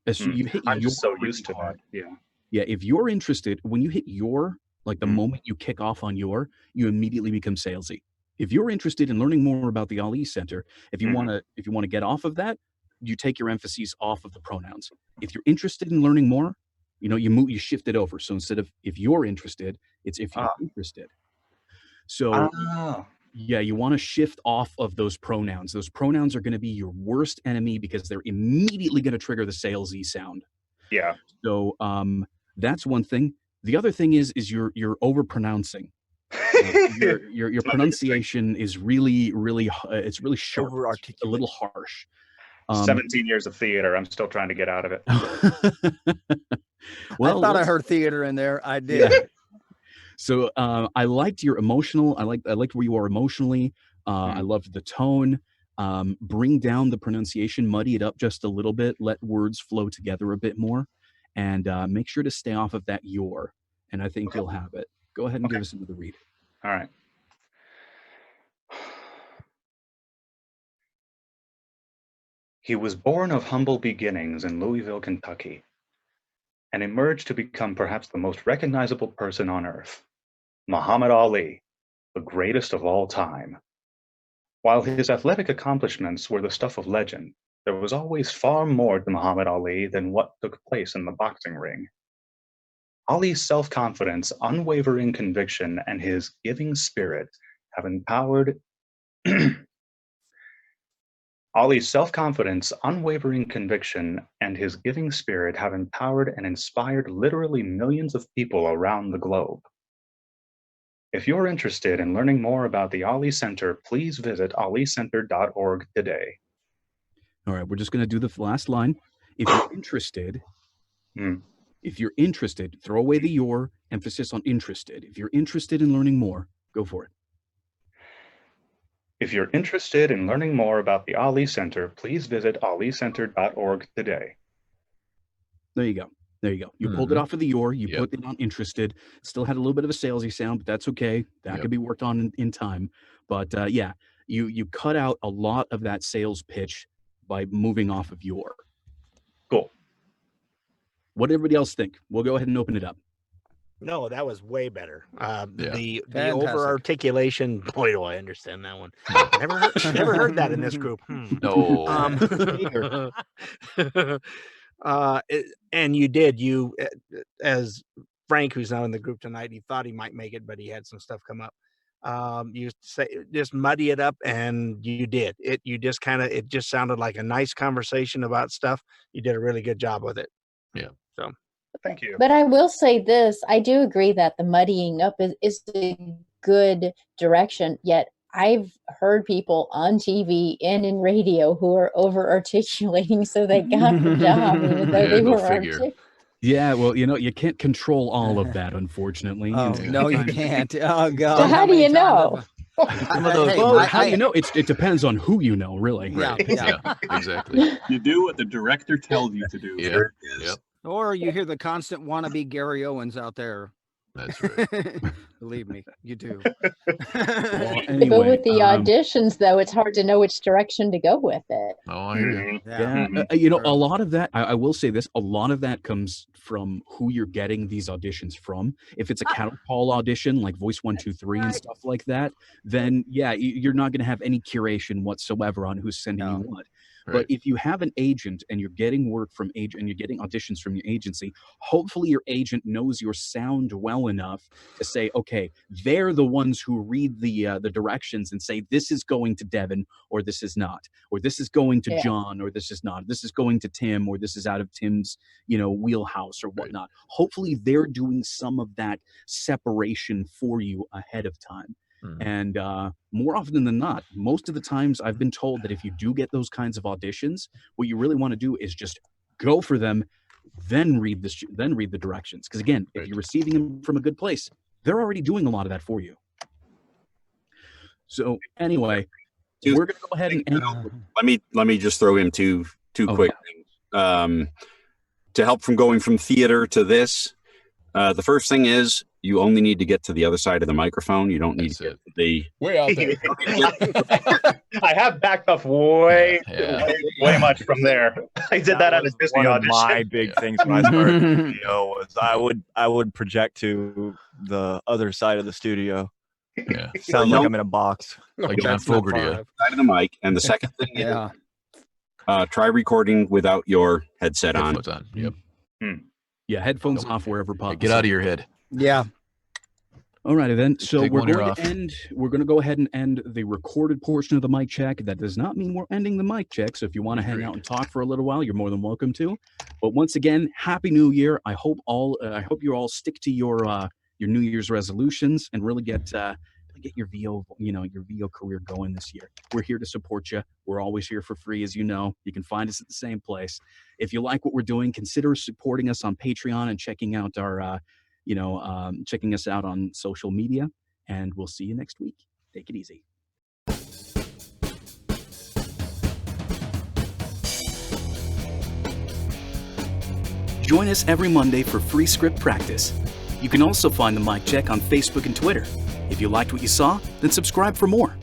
I'm just so used to that. Yeah. Yeah. If you're interested, when you hit your, like the moment you kick off on you immediately become salesy. If you're interested in learning more about the Ali Center, if you want to get off of that, you take your emphases off of the pronouns. If you're interested in learning more, you shift it over. So instead of if you're interested, It's if you're interested. So yeah, you want to shift off of those pronouns. Those pronouns are going to be your worst enemy because they're immediately going to trigger the salesy sound. Yeah. So that's one thing. The other thing is you're overpronouncing. Your pronunciation is really it's really sharp. It's a little harsh. 17 years of theater. I'm still trying to get out of it. I thought I heard theater in there. I did. Yeah. So I liked your emotional. I liked where you are emotionally. I loved the tone. Bring down the pronunciation, muddy it up just a little bit. Let words flow together a bit more, and make sure to stay off of that your. And I think you'll have it. Go ahead and give us another read. All right. He was born of humble beginnings in Louisville, Kentucky, and emerged to become perhaps the most recognizable person on earth, Muhammad Ali, the greatest of all time. While his athletic accomplishments were the stuff of legend, there was always far more to Muhammad Ali than what took place in the boxing ring. Ali's self-confidence, unwavering conviction, and his giving spirit have empowered Ali's self-confidence, unwavering conviction, and his giving spirit have empowered and inspired literally millions of people around the globe. If you're interested in learning more about the Ali Center, please visit alicenter.org today. All right, we're just going to do the last line. If you're interested, throw away the your, emphasis on interested. If you're interested in learning more, go for it. If you're interested in learning more about the Ali Center, please visit alicenter.org today. There you go. There you go. You pulled it off of the your, you put it on interested. Still had a little bit of a salesy sound, but that's okay. That could be worked on in time. But yeah, you cut out a lot of that sales pitch by moving off of your. Cool. What did everybody else think? We'll go ahead and open it up. No, that was way better. The Fantastic. over articulation. Boy, do I understand that one. Never heard that in this group. No. And you did. You, as Frank, who's not in the group tonight, he thought he might make it, but he had some stuff come up. You say just muddy it up, and you did it. You just it just sounded like a nice conversation about stuff. You did a really good job with it. Yeah. So. Thank you. But I will say this, I do agree that the muddying up is a good direction, yet I've heard people on TV and in radio who are over articulating so they got the job even though they were articulating. Yeah, well, you can't control all of that, unfortunately. Oh, no, you can't. Oh, God. So how do you know? How do you know? It depends on who you know, really. Yeah, exactly. You do what the director tells you to do. Yeah. There it is. Yep. Or you hear the constant wannabe Gary Owens out there. That's right. Believe me, you do. Well, But with the auditions, though, it's hard to know which direction to go with it. Oh, I hear you. Yeah, a lot of that, I will say this, a lot of that comes from who you're getting these auditions from. If it's a cattle call audition, like Voice 123 and stuff like that, then yeah, you're not going to have any curation whatsoever on who's sending you what. Right. But if you have an agent and you're getting work from agent and you're getting auditions from your agency, hopefully your agent knows your sound well enough to say, okay, they're the ones who read the directions and say, this is going to Devin or this is not, or this is going to John or this is not, this is going to Tim or this is out of Tim's, wheelhouse or whatnot. Right. Hopefully they're doing some of that separation for you ahead of time. And more often than not, most of the times I've been told that if you do get those kinds of auditions, what you really want to do is just go for them, then read the directions. Because again, if you're receiving them from a good place, they're already doing a lot of that for you. So anyway, we're going to go ahead and end. Let me just throw in two quick things to help from going from theater to this. The first thing is you only need to get to the other side of the microphone. You don't need to get to the way out there. I have backed up way much from there. I did that at a Disney audition. My big things when I started the studio was I would project to the other side of the studio. Yeah. Sounds like I'm in a box. Like John Fogerty. Side of the mic. And the second thing is try recording without your headset on. Yep. Yeah, headphones off wherever possible. Get out of your head. Yeah. Alrighty then. So Take we're one ear going off. to end. We're going to go ahead and end the recorded portion of the mic check. That does not mean we're ending the mic check. So if you want to hang out and talk for a little while, you're more than welcome to. But once again, Happy New Year! I hope you all stick to your New Year's resolutions and really get your VO your VO career going this year. We're here to support you. We're always here for free, as you know. You can find us at the same place. If you like what we're doing, consider supporting us on Patreon and checking out our checking us out on social media, and we'll see you next week. Take it easy. Join us every Monday for free script practice. You can also find the Mic Check on Facebook and Twitter. If you liked what you saw, then subscribe for more.